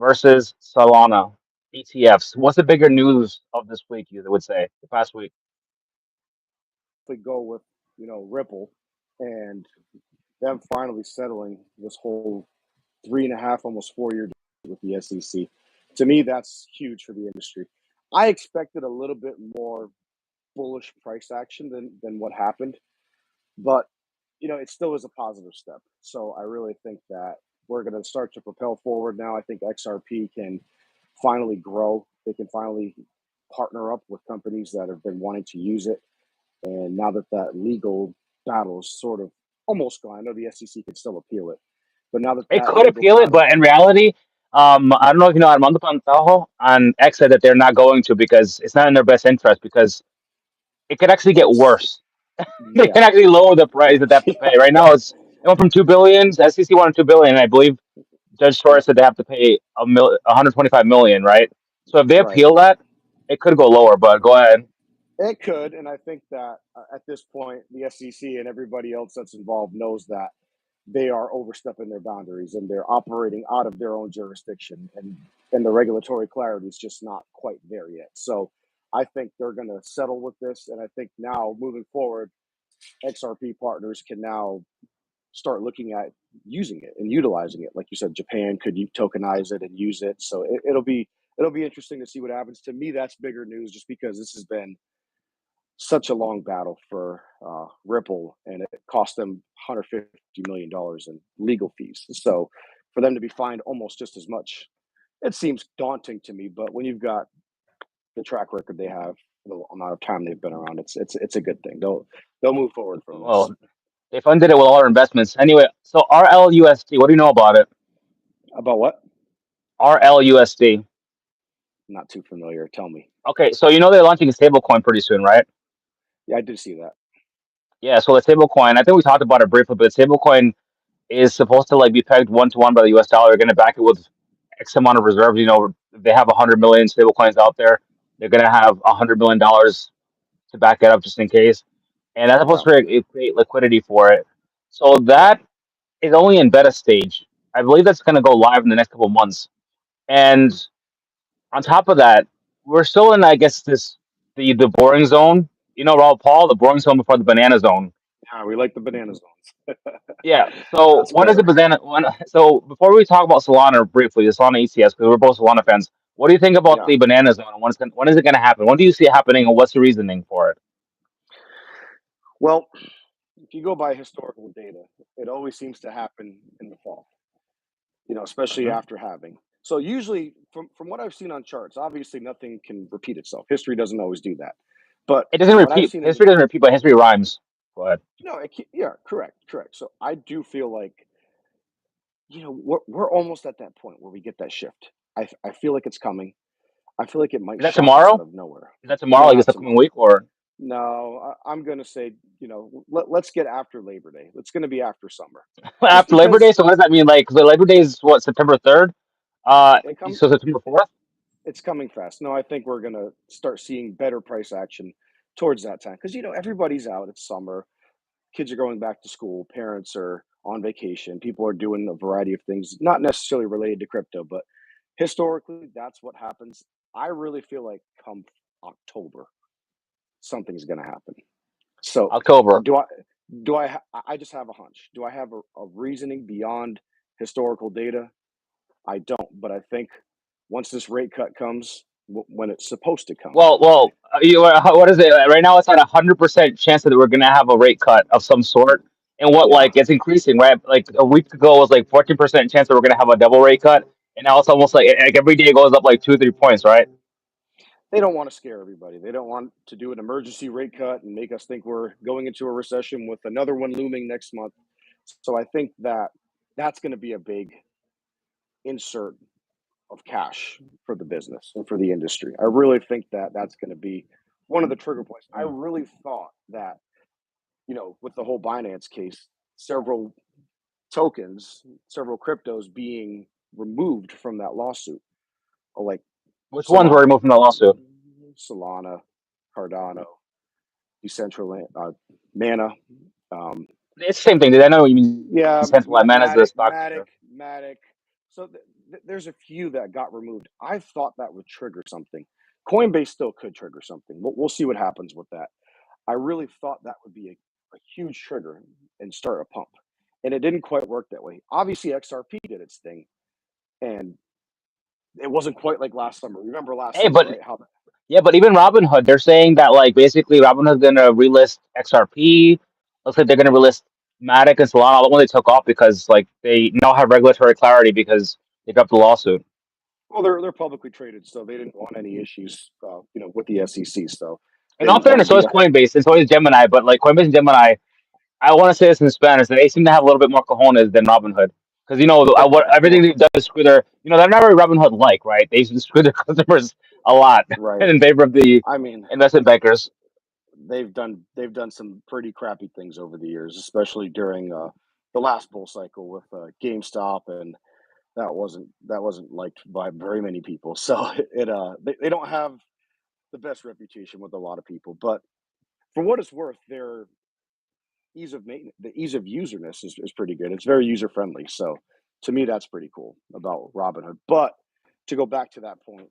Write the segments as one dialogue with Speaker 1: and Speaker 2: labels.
Speaker 1: versus Solana ETFs. What's the bigger news of this week, you would say, the past week?
Speaker 2: We go with, Ripple and them finally settling this whole 3.5, almost 4 year with the SEC. To me, that's huge for the industry. I expected a little bit more bullish price action than what happened, but it still is a positive step. So I really think that we're going to start to propel forward now. I think XRP can finally grow. They can finally partner up with companies that have been wanting to use it. And now that that legal battle is sort of almost gone, I know the SEC can still appeal it, but now that
Speaker 1: It
Speaker 2: that
Speaker 1: could
Speaker 2: legal
Speaker 1: appeal it,
Speaker 2: battle,
Speaker 1: but in reality, I don't know if you know Armando Pantojo on X said that they're not going to because it's not in their best interest because it could actually get
Speaker 2: it's
Speaker 1: worse. They
Speaker 2: yeah,
Speaker 1: can actually lower the price that they have to pay. Right now, it went from 2 billion. The SEC wanted 2 billion, and I believe Judge Torres said they have to pay 125 million. Right. So if they
Speaker 2: right.
Speaker 1: appeal that, it could go lower. But go ahead.
Speaker 2: It could, and I think that at this point, the SEC and everybody else that's involved knows that they are overstepping their boundaries and they're operating out of their own jurisdiction, and the regulatory clarity is just not quite there yet. So I think they're going to settle with this, and I think now moving forward, XRP partners can now start looking at using it and utilizing it. Like you said, Japan could tokenize it and use it. So it'll be interesting to see what happens. To me, that's bigger news, just because this has been such a long battle for Ripple, and it cost them $150 million in legal fees. So for them to be fined almost just as much, it seems daunting to me. But when you've got the track record they have, the amount of time they've been around, it's a good thing. They'll move forward from this.
Speaker 1: Well, they funded it with all our investments. Anyway, so RLUSD, what do you know about it?
Speaker 2: About what?
Speaker 1: RLUSD.
Speaker 2: Not too familiar. Tell me.
Speaker 1: Okay, so they're launching a stablecoin pretty soon, right?
Speaker 2: Yeah, I did see that.
Speaker 1: Yeah, so the stablecoin, I think we talked about it briefly, but the stablecoin is supposed to like be pegged 1 to 1 by the US dollar. They're going to back it with X amount of reserves. If they have 100 million stablecoins out there, they're going to have $100 million to back it up just in case. And that's supposed
Speaker 2: Yeah.
Speaker 1: to create liquidity for it. So that is only in beta stage. I believe that's going to go live in the next couple of months. And on top of that, we're still in, I guess, the boring zone. Raul Paul, the boring zone before the banana zone.
Speaker 2: Yeah, we like the banana zones.
Speaker 1: Yeah. So
Speaker 2: That's
Speaker 1: what is the
Speaker 2: better.
Speaker 1: banana? So before we talk about Solana briefly, the Solana ETS, because we're both Solana fans, what do you think about
Speaker 2: Yeah.
Speaker 1: the banana zone? And when is it going to happen? When do you see it happening, and what's the reasoning for it?
Speaker 2: Well, if you go by historical data, it always seems to happen in the fall, especially
Speaker 1: Mhm.
Speaker 2: after halving. So usually, from what I've seen on charts, obviously nothing can repeat itself. History doesn't always do that. But
Speaker 1: It doesn't
Speaker 2: from what I've
Speaker 1: repeat.
Speaker 2: seen in the
Speaker 1: History doesn't repeat, but history rhymes. Go ahead.
Speaker 2: no, yeah, correct. So I do feel like we're almost at that point where we get that shift. I feel like it's coming. I feel like it might
Speaker 1: Is that
Speaker 2: shock us out
Speaker 1: tomorrow?
Speaker 2: of nowhere.
Speaker 1: Is that tomorrow?
Speaker 2: No,
Speaker 1: Like this
Speaker 2: not
Speaker 1: upcoming
Speaker 2: tomorrow.
Speaker 1: week, or
Speaker 2: No, I'm gonna say, let's get after Labor Day. It's gonna be after summer, just
Speaker 1: after Labor Day?
Speaker 2: because
Speaker 1: So what does that mean? Like, 'cause Labor Day is what, September 3rd?
Speaker 2: it come
Speaker 1: So September 4th.
Speaker 2: it's coming fast. No, I think we're gonna start seeing better price action towards that time, because everybody's out. It's summer. Kids are going back to school. Parents are on vacation. People are doing a variety of things, not necessarily related to crypto, but historically, that's what happens. I really feel like come October, something's gonna happen. So,
Speaker 1: October.
Speaker 2: do I I just have a hunch. Do I have a reasoning beyond historical data? I don't, but I think once this rate cut comes, when it's supposed to come, I
Speaker 1: Well,
Speaker 2: should say.
Speaker 1: what is it right now? It's at 100% chance that we're gonna have a rate cut of some sort, and what
Speaker 2: Yeah,
Speaker 1: like it's increasing, right? Like a week ago it was like 14% chance that we're gonna have a double rate cut, and now it's almost like every day it goes up like 2 or 3 points, right?
Speaker 2: they don't want to scare everybody. They don't want to do an emergency rate cut and make us think we're going into a recession with another one looming next month. So I think that that's going to be a big insert of cash for the business and for the industry. I really think that that's going to be one of the trigger points. I really thought that, with the whole Binance case, several tokens, several cryptos being removed from that lawsuit, like
Speaker 1: Which ones were
Speaker 2: Solana,
Speaker 1: removed from the lawsuit?
Speaker 2: Solana, Cardano, Decentraland, Mana. Um,
Speaker 1: It's the same thing, dude. I know what you mean.
Speaker 2: yeah,
Speaker 1: Centralized man is the stock
Speaker 2: Matic,
Speaker 1: ticker.
Speaker 2: Matic. So there's a few that got removed. I thought that would trigger something. Coinbase still could trigger something. We'll see what happens with that. I really thought that would be a huge trigger and start a pump, and it didn't quite work that way. Obviously, XRP did its thing, and it wasn't quite like last summer. Remember last
Speaker 1: Hey,
Speaker 2: summer,
Speaker 1: but
Speaker 2: right? How
Speaker 1: yeah, but even Robinhood, they're saying that like basically Robinhood's gonna relist XRP. Looks like they're gonna relist Matic and Solana. All the one they took off because like they now have regulatory clarity because they dropped the lawsuit.
Speaker 2: well, they're publicly traded, so they didn't want any issues, with the SEC. So
Speaker 1: In
Speaker 2: they
Speaker 1: all
Speaker 2: didn't want to
Speaker 1: fairness, so
Speaker 2: be
Speaker 1: is Coinbase and so is Gemini, but like Coinbase and Gemini, I want to say this in Spanish, they seem to have a little bit more cojones than Robinhood. Because what everything
Speaker 2: well,
Speaker 1: they've done is screw their, they're not very Robinhood like, right? They screw their customers a lot
Speaker 2: right.
Speaker 1: in favor of the
Speaker 2: I mean,
Speaker 1: investment bankers.
Speaker 2: they've done some pretty crappy things over the years, especially during the last bull cycle with GameStop, and that wasn't liked by very many people. So they don't have the best reputation with a lot of people. But for what it's worth, their ease of maintenance, the ease of userness is pretty good. It's very user friendly. So to me, that's pretty cool about Robinhood. But to go back to that point,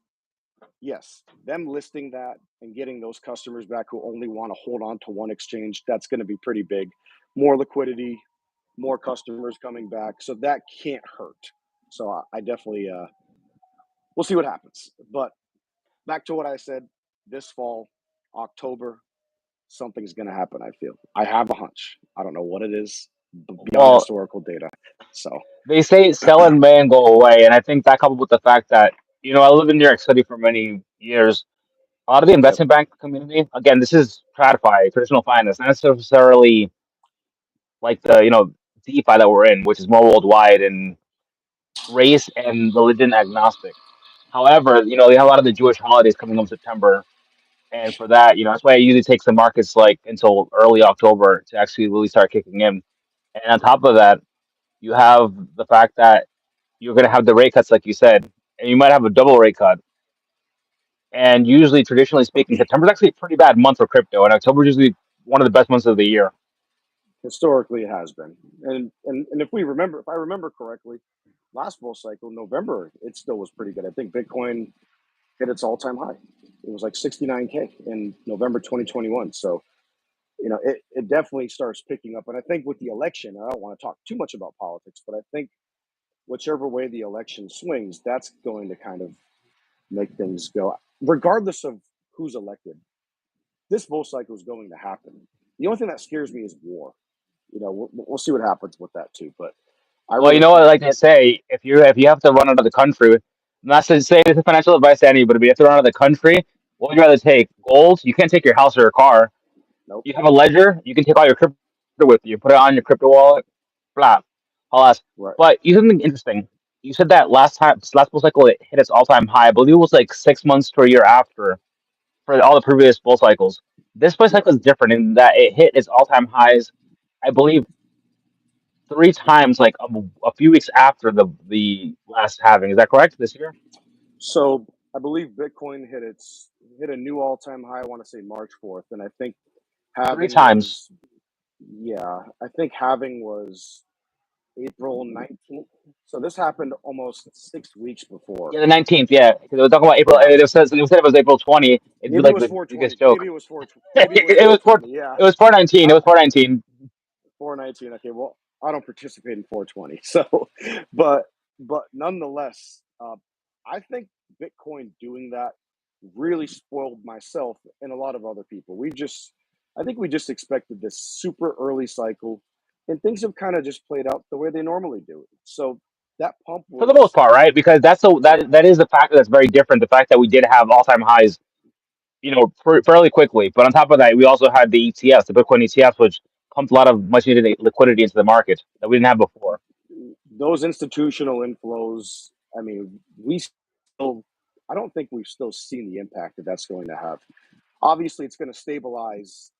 Speaker 2: yes, them listing that and getting those customers back who only want to hold on to one exchange, that's going to be pretty big. More liquidity, more customers coming back. So that can't hurt. So I definitely, we'll see what happens. But back to what I said, this fall, October, something's going to happen. I feel I have a hunch. I don't know what it is beyond
Speaker 1: Well,
Speaker 2: historical data. So
Speaker 1: they say sell in May and go away. And I think that coupled with the fact that, I lived in New York City for many years. A lot of the
Speaker 2: yep,
Speaker 1: investment bank community, again, this is TradFi, traditional finance, not necessarily like the, DeFi that we're in, which is more worldwide and race and religion agnostic. However, they have a lot of the Jewish holidays coming up in September. And for that, that's why it usually takes the markets like until early October to actually really start kicking in. And on top of that, you have the fact that you're going to have the rate cuts, like you said, and you might have a double rate cut. And usually, traditionally speaking, September's actually a pretty bad month for crypto, and October's usually one of the best months of the year.
Speaker 2: historically it has been. And if I remember correctly, last bull cycle, November, it still was pretty good. I think Bitcoin hit its all-time high. It was like 69K in November 2021. So, it definitely starts picking up. And I think with the election, I don't want to talk too much about politics, but I think whichever way the election swings, that's going to kind of make things go, regardless of who's elected. This bull cycle is going to happen. The only thing that scares me is war. We'll see what happens with that too. But I
Speaker 1: Well, you
Speaker 2: really
Speaker 1: know what I
Speaker 2: think,
Speaker 1: like to say, if you have to run out of the country, I'm not saying this is financial advice to anybody, but if you have to run out of the country, what would you rather take? Gold? You can't take your house or your car.
Speaker 2: nope,
Speaker 1: You have a ledger, you can take all your crypto with you, put it on your crypto wallet, blah. Alas.
Speaker 2: right.
Speaker 1: But you said something interesting. You said that last bull cycle, it hit its all time high. I believe it was like 6 months to a year after for all the previous bull cycles. This bull
Speaker 2: Yep.
Speaker 1: cycle is different in that it hit its all time highs, I believe, three times, like a few weeks after the last halving. Is that correct? This year,
Speaker 2: So I believe Bitcoin hit a new all-time high. I want to say March 4th, and I think
Speaker 1: three
Speaker 2: halving
Speaker 1: times.
Speaker 2: was, yeah, I think halving was April 19th. So this happened almost 6 weeks before.
Speaker 1: Yeah, the 19th. Yeah, because they were talking about April.
Speaker 2: Yeah,
Speaker 1: They said it was April 20. It'd be
Speaker 2: maybe it
Speaker 1: like
Speaker 2: was
Speaker 1: the biggest
Speaker 2: 420.
Speaker 1: joke.
Speaker 2: Maybe it was
Speaker 1: It was four.
Speaker 2: 420. Yeah,
Speaker 1: It was 419. It
Speaker 2: I,
Speaker 1: was 419.
Speaker 2: 419. Okay, well, I don't participate in 420. So, but nonetheless, I think Bitcoin doing that really spoiled myself and a lot of other people. I think we just expected this super early cycle, and things have kind of just played out the way they normally do. So that pump
Speaker 1: For the most
Speaker 2: was,
Speaker 1: part, right? Because
Speaker 2: yeah,
Speaker 1: that is the factor that's very different. The fact that we did have all time highs, fairly quickly. But on top of that, we also had the ETFs, the Bitcoin ETFs, which pumped a lot of much needed liquidity into the market that we didn't have before.
Speaker 2: those institutional inflows. I mean, I don't think we've still seen the impact that that's going to have. Obviously, it's going to stabilize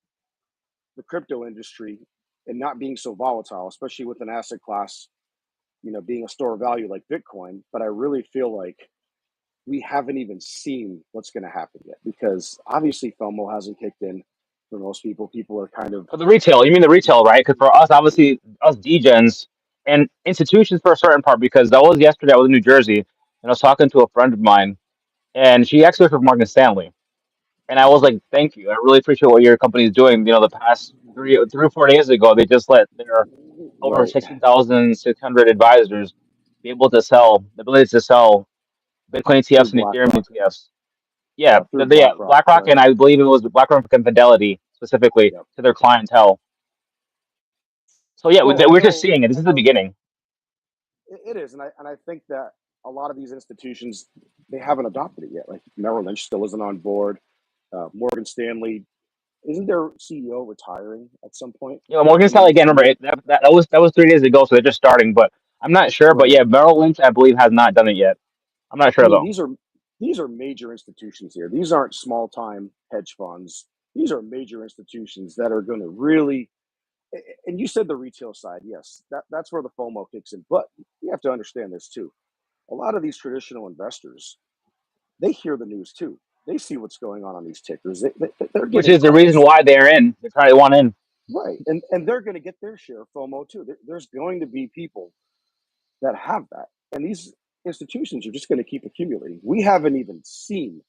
Speaker 2: the crypto industry and not being so volatile, especially with an asset class, being a store of value like Bitcoin. But I really feel like we haven't even seen what's going to happen yet, because obviously FOMO hasn't kicked in for most people. People are kind of,
Speaker 1: For the retail, you mean the retail, right? Because for us, obviously, us degens, and institutions for a certain part, because that was yesterday. I was in New Jersey and I was talking to a friend of mine, and she actually worked for Morgan Stanley. And I was like, "Thank you. I really appreciate what your company is doing." The past 3 or 4 days ago, they just let their over
Speaker 2: Right.
Speaker 1: 16,600 advisors be able to sell the ability to sell Bitcoin
Speaker 2: Through
Speaker 1: ETFs and Ethereum
Speaker 2: BlackRock.
Speaker 1: ETFs. Yeah,
Speaker 2: Through
Speaker 1: yeah,
Speaker 2: BlackRock.
Speaker 1: BlackRock,
Speaker 2: Right.
Speaker 1: and I believe it was BlackRock and Fidelity specifically
Speaker 2: Yep.
Speaker 1: to their clientele. So yeah,
Speaker 2: Well, I
Speaker 1: we're just
Speaker 2: know.
Speaker 1: seeing it. This
Speaker 2: I
Speaker 1: is the
Speaker 2: know
Speaker 1: beginning.
Speaker 2: it is, and I think that a lot of these institutions, they haven't adopted it yet. Like Merrill Lynch still isn't on board. Morgan Stanley, isn't their CEO retiring at some point?
Speaker 1: Morgan
Speaker 2: Isn't he
Speaker 1: Stanley
Speaker 2: the
Speaker 1: again. Remember
Speaker 2: CEO?
Speaker 1: that was 3 days ago, so they're just starting. But I'm not sure. But
Speaker 2: Right.
Speaker 1: yeah, Merrill Lynch, I believe, has not done it yet. I'm not
Speaker 2: I
Speaker 1: sure
Speaker 2: mean,
Speaker 1: though.
Speaker 2: these are major institutions here. These aren't small time hedge funds. These are major institutions that are going to really. And you said the retail side, yes, that's where the FOMO kicks in. But you have to understand this too. A lot of these traditional investors, they hear the news too. They see what's going on these tickers. They're
Speaker 1: Which
Speaker 2: getting
Speaker 1: is the reason
Speaker 2: calls,
Speaker 1: why they're in. They're trying to want in.
Speaker 2: right? And they're going to get their share of FOMO too. There's going to be people that have that, and these institutions are just going to keep accumulating. We haven't even seen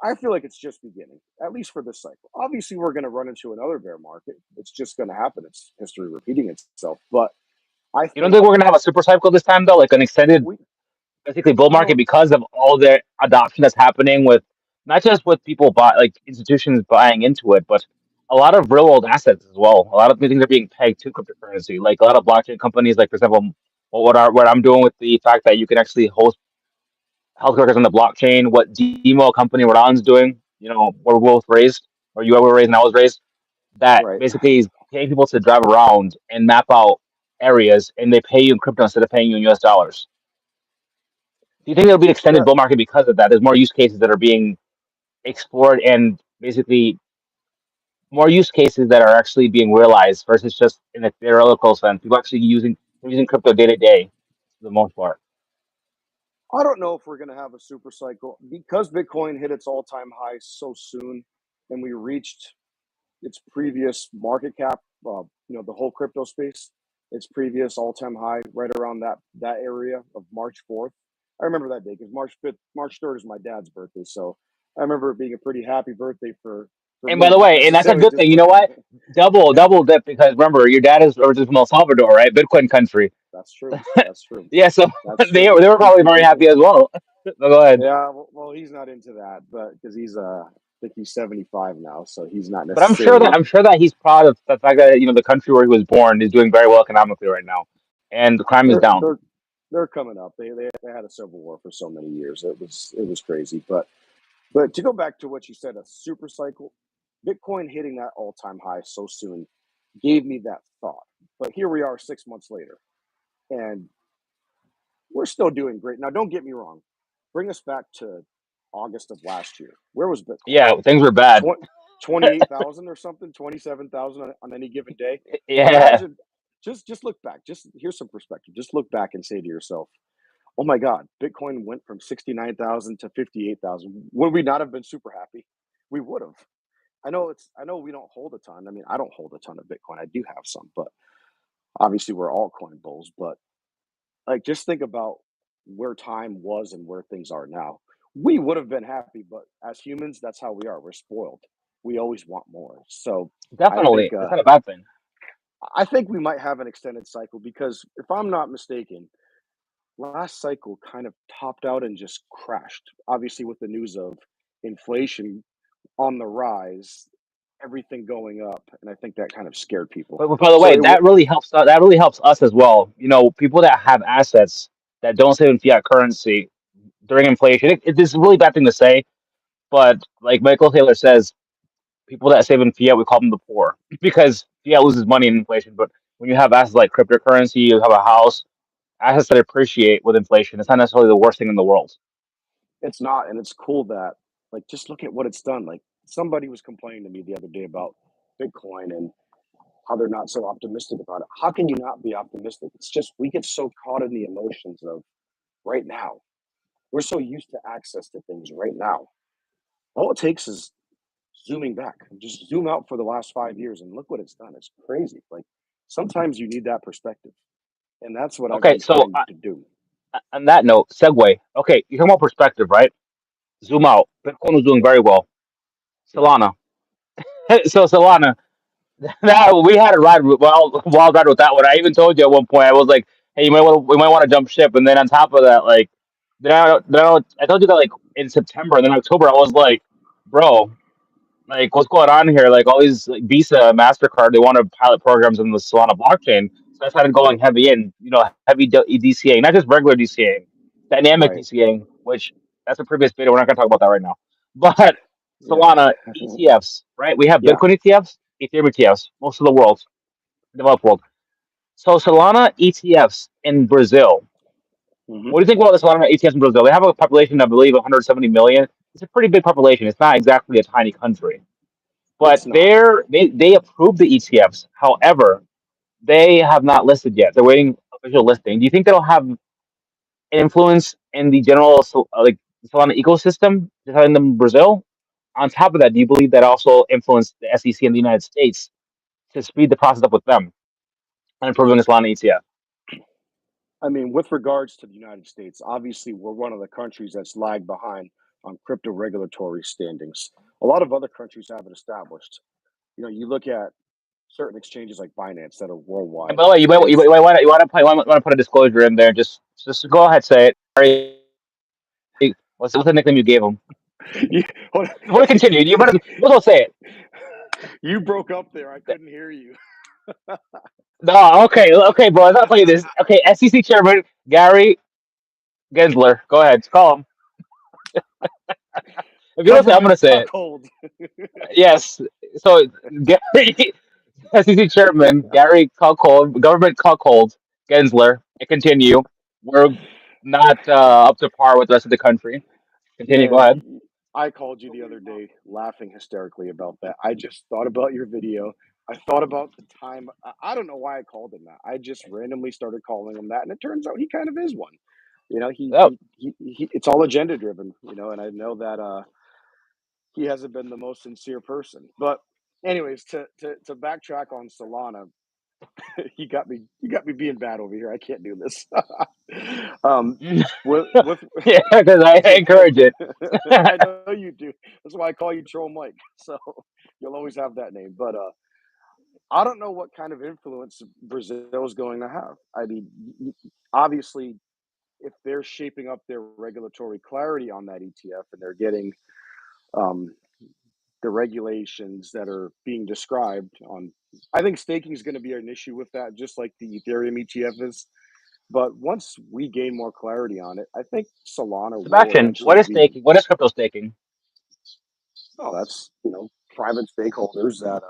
Speaker 2: I feel like it's just beginning, at least for this cycle. Obviously, we're going to run into another bear market. It's just going to happen. It's history repeating itself. But I
Speaker 1: You don't
Speaker 2: think
Speaker 1: think we're gonna have a super cycle this time though, like an extended
Speaker 2: we,
Speaker 1: basically bull
Speaker 2: I
Speaker 1: market
Speaker 2: don't,
Speaker 1: because of all the adoption that's happening with not just with people buy like institutions buying into it, but a lot of real world assets as well. A lot of things are being pegged to cryptocurrency. Like a lot of blockchain companies, like for example, what I'm doing with the fact that you can actually host health workers on the blockchain. What demo company Rodon's doing, where we're both raised, or you were raised and I was raised, that
Speaker 2: right.
Speaker 1: basically is paying people to drive around and map out areas, and they pay you in crypto instead of paying you in US dollars. Do you think there'll be an extended
Speaker 2: That
Speaker 1: bull market because of that? There's more use cases that are being explored, and basically more use cases that are actually being realized versus just in a theoretical sense. People actually using crypto day to day for the most part.
Speaker 2: I don't know if we're going to have a super cycle because Bitcoin hit its all-time high so soon, and we reached its previous market cap. The whole crypto space, its previous all-time high, right around that area of March 4th. I remember that day because March 3rd is my dad's birthday, so I remember it being a pretty happy birthday for
Speaker 1: And by
Speaker 2: me,
Speaker 1: the
Speaker 2: not
Speaker 1: way, and that's a
Speaker 2: necessarily
Speaker 1: good
Speaker 2: just
Speaker 1: thing. You
Speaker 2: for
Speaker 1: know
Speaker 2: him.
Speaker 1: what? Double dip, because remember your dad is originally from El Salvador, right? Bitcoin country.
Speaker 2: That's true. That's true.
Speaker 1: Yeah, so
Speaker 2: That's
Speaker 1: they
Speaker 2: true.
Speaker 1: were they were probably very happy as well. So go ahead.
Speaker 2: Yeah, well, he's not into that, but because I think he's 75 now, so he's not
Speaker 1: But I'm sure that
Speaker 2: necessarily.
Speaker 1: he's proud of the fact that the country where he was born is doing very well economically right now, and the crime is
Speaker 2: They're
Speaker 1: down.
Speaker 2: they're they're coming up. They had a civil war for so many years. It was crazy. But to go back to what you said, a super cycle, Bitcoin hitting that all time high so soon gave me that thought. But here we are 6 months later, and we're still doing great. Now, don't get me wrong. Bring us back to August of last year. Where was Bitcoin?
Speaker 1: Yeah, things were bad.
Speaker 2: 28,000 or something, 27,000 on any given day.
Speaker 1: Yeah,
Speaker 2: Imagine, just look back. Just here's some perspective. Just look back and say to yourself, "Oh my God, Bitcoin went from 69,000 to 58,000." Would we not have been super happy? We would have. I know we don't hold a ton. I mean, I don't hold a ton of Bitcoin. I do have some, but obviously we're altcoin bulls. But like, just think about where time was and where things are now. We would have been happy, but as humans, that's how we are. We're spoiled. We always want more. So I think
Speaker 1: definitely. That's not a bad thing.
Speaker 2: I think we might have an extended cycle because if I'm not mistaken, last cycle kind of topped out and just crashed. Obviously, with the news of inflation on the rise, everything going up, and I think that kind of scared people.
Speaker 1: But by the
Speaker 2: So
Speaker 1: way,
Speaker 2: it will.
Speaker 1: that really helps us as well. People that have assets that don't save in fiat currency during inflation. This is a really bad thing to say, but like Michael Taylor says, people that save in fiat, we call them the poor because fiat loses money in inflation. But when you have assets like cryptocurrency, you have a house, assets that appreciate with inflation, it's not necessarily the worst thing in the world.
Speaker 2: It's not, and it's cool that like just look at what it's done. Like somebody was complaining to me the other day about Bitcoin and how they're not so optimistic about it. How can you not be optimistic? It's just we get so caught in the emotions of right now. We're so used to access to things right now. All it takes is zooming back. Just zoom out for the last 5 years and look what it's done. It's crazy. Like sometimes you need that perspective, and that's what I've
Speaker 1: Okay,
Speaker 2: been
Speaker 1: so
Speaker 2: trying to do.
Speaker 1: on that note, segue. Okay, you're talking about perspective, right? Zoom out. Bitcoin was doing very well.
Speaker 2: Right.
Speaker 1: Solana. So Solana, now we had a ride, wild ride with that one. I even told you at one point, I was like, "Hey, we might want to jump ship." And then on top of that, like, I told you that like in September, and then October, I was like, "Bro, like what's going on here? Like all these like Visa, Mastercard, they want to pilot programs in the Solana blockchain." So I started going
Speaker 2: Right.
Speaker 1: heavy in, heavy DCA, not just regular DCA, dynamic
Speaker 2: Right.
Speaker 1: DCA, which that's a previous video. We're not going to talk about that right now. But
Speaker 2: Yeah.
Speaker 1: Solana ETFs, right? We have
Speaker 2: Yeah.
Speaker 1: Bitcoin ETFs, Ethereum ETFs, most of the world, developed world. So Solana ETFs in Brazil.
Speaker 2: Hmm.
Speaker 1: What do you think about the Solana ETFs in Brazil? They have a population, I believe, 170 million. It's a pretty big population. It's not exactly a tiny country, but
Speaker 2: It's not.
Speaker 1: they approved the ETFs. However, they have not listed yet. They're waiting official listing. Do you think that'll have an influence in the general like Solana ecosystem in them Brazil? On top of that, do you believe that also influenced the SEC in the United States to speed the process up with them and improving the Solana ETF?
Speaker 2: I mean, with regards to the United States, obviously we're one of the countries that's lagged behind on crypto regulatory standings. A lot of other countries have it established. You look at certain exchanges like Binance that are
Speaker 1: And
Speaker 2: worldwide,
Speaker 1: by the way,
Speaker 2: and
Speaker 1: you want to put a disclosure in there. Just go ahead, say it. Sorry, what's the nickname you gave him?
Speaker 2: you, hold
Speaker 1: Before we continue, you might as well say it.
Speaker 2: you broke up there. I couldn't hear you.
Speaker 1: No, okay, bro. I'm not playing this. Okay, SEC Chairman Gary Gensler. Go ahead, call him. If you don't say, it, I'm
Speaker 2: Government
Speaker 1: gonna say it.
Speaker 2: cuckold.
Speaker 1: Yes. So Gary, SEC Chairman Gary Cuckold, government cuckold Gensler. And continue. We're not up to par with the rest of the country. Continue. Go ahead.
Speaker 2: Man, I called you the other day laughing hysterically about that. I just thought about your video. I thought about the time. I don't know why I called him that. I just randomly started calling him that, and it turns out he kind of is one.
Speaker 1: Yep.
Speaker 2: It's all agenda driven, and I know that he hasn't been the most sincere person. But anyways, to backtrack on Solana, you got me being bad over here. I can't do this. um, with
Speaker 1: Yeah, because I
Speaker 2: to
Speaker 1: encourage it.
Speaker 2: I know you do. That's why I call you Troll Mike. So you'll always have that name. But I don't know what kind of influence Brazil is going to have. I mean, obviously, if they're shaping up their regulatory clarity on that ETF and they're getting um, the regulations that are being described on, I think staking is going to be an issue with that, just like the Ethereum ETF is. But once we gain more clarity on it, I think Solana will
Speaker 1: Sebastian, what
Speaker 2: eventually
Speaker 1: is
Speaker 2: be.
Speaker 1: staking? What is crypto staking?
Speaker 2: Oh, that's private stakeholders that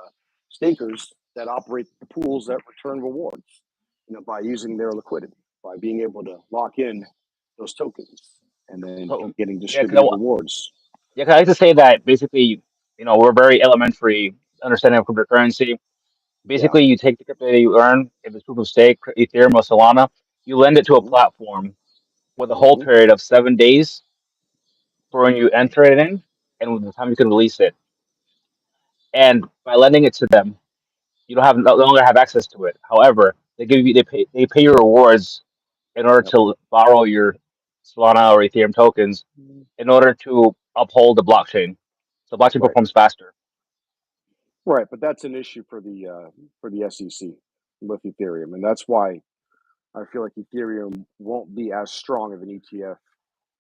Speaker 2: stakers that operate the pools that return rewards. By using their liquidity, by being able to lock in those tokens and then
Speaker 1: So,
Speaker 2: getting
Speaker 1: yeah,
Speaker 2: distributed rewards.
Speaker 1: yeah, 'cause I like to say that basically, we're very elementary understanding of cryptocurrency.
Speaker 2: Yeah.
Speaker 1: Basically, you take the crypto that you earn, if it's proof of stake, Ethereum or Solana, you lend it to a
Speaker 2: Hmm.
Speaker 1: platform with a hold
Speaker 2: Hmm.
Speaker 1: period of 7 days for when you enter it in and with the time you can release it. And by lending it to them, you no longer have access to it. However, they pay you rewards in order
Speaker 2: Yep.
Speaker 1: to borrow your Solana or Ethereum tokens in order to uphold the blockchain. So blockchain
Speaker 2: Right.
Speaker 1: performs faster.
Speaker 2: Right. But that's an issue for the SEC with Ethereum, and that's why I feel like Ethereum won't be as strong of an ETF